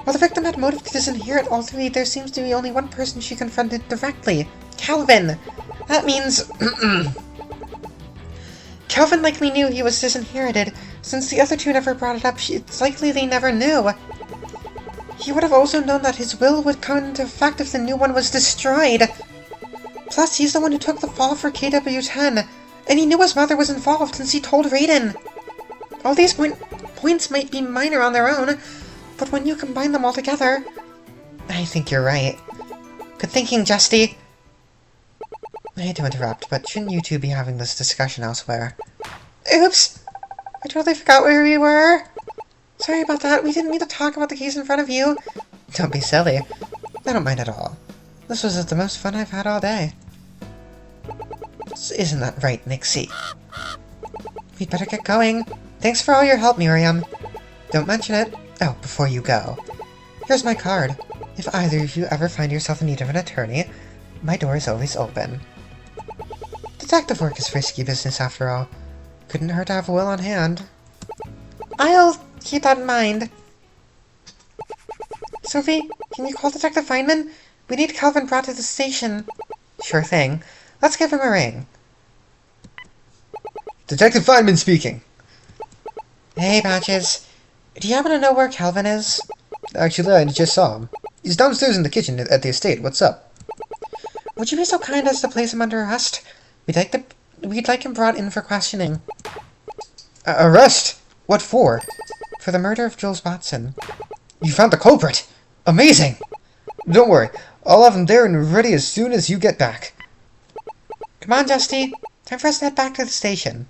While the victim had motive to disinherit all three, there seems to be only one person she confronted directly. Kelvin! That means... Kelvin likely knew he was disinherited. Since the other two never brought it up, it's likely they never knew. He would have also known that his will would come into effect if the new one was destroyed. Plus, he's the one who took the fall for KW-10, and he knew his mother was involved since he told Raiden. All these points might be minor on their own, but when you combine them all together... I think you're right. Good thinking, Justy. I hate to interrupt, but shouldn't you two be having this discussion elsewhere? Oops! I totally forgot where we were. Sorry about that, we didn't mean to talk about the case in front of you. Don't be silly. I don't mind at all. This was the most fun I've had all day. Isn't that right, Nixie? We'd better get going. Thanks for all your help, Miriam. Don't mention it. Oh, before you go. Here's my card. If either of you ever find yourself in need of an attorney, my door is always open. Detective work is risky business after all. Couldn't hurt to have a will on hand. I'll keep that in mind. Sophie, can you call Detective Feynman? We need Calvin brought to the station. Sure thing. Let's give him a ring. Detective Feynman speaking. Hey, Patches. Do you happen to know where Calvin is? Actually, I just saw him. He's downstairs in the kitchen at the estate. What's up? Would you be so kind as to place him under arrest? We'd like him brought in for questioning. Arrest? What for? For the murder of Jules Watson. You found the culprit! Amazing! Don't worry, I'll have him there and ready as soon as you get back. Come on, Justy. Time for us to head back to the station.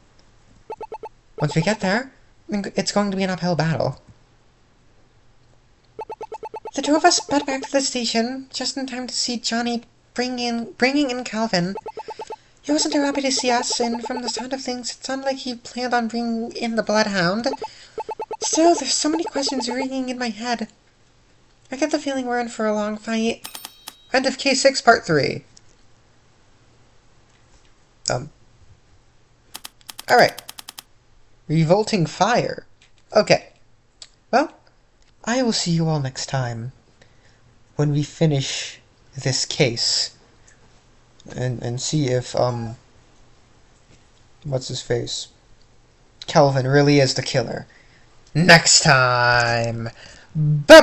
Once we get there, it's going to be an uphill battle. The two of us sped back to the station, just in time to see Johnny bringing in Calvin. He wasn't too happy to see us, and from the sound of things, it sounded like he planned on bringing in the Bloodhound. Still, there's so many questions ringing in my head. I get the feeling we're in for a long fight. End of K6 Part 3. Alright. Revolting Fire. Okay. Well, I will see you all next time. When we finish this case. And see if, what's his face? Calvin really is the killer. Next time! Bye-bye!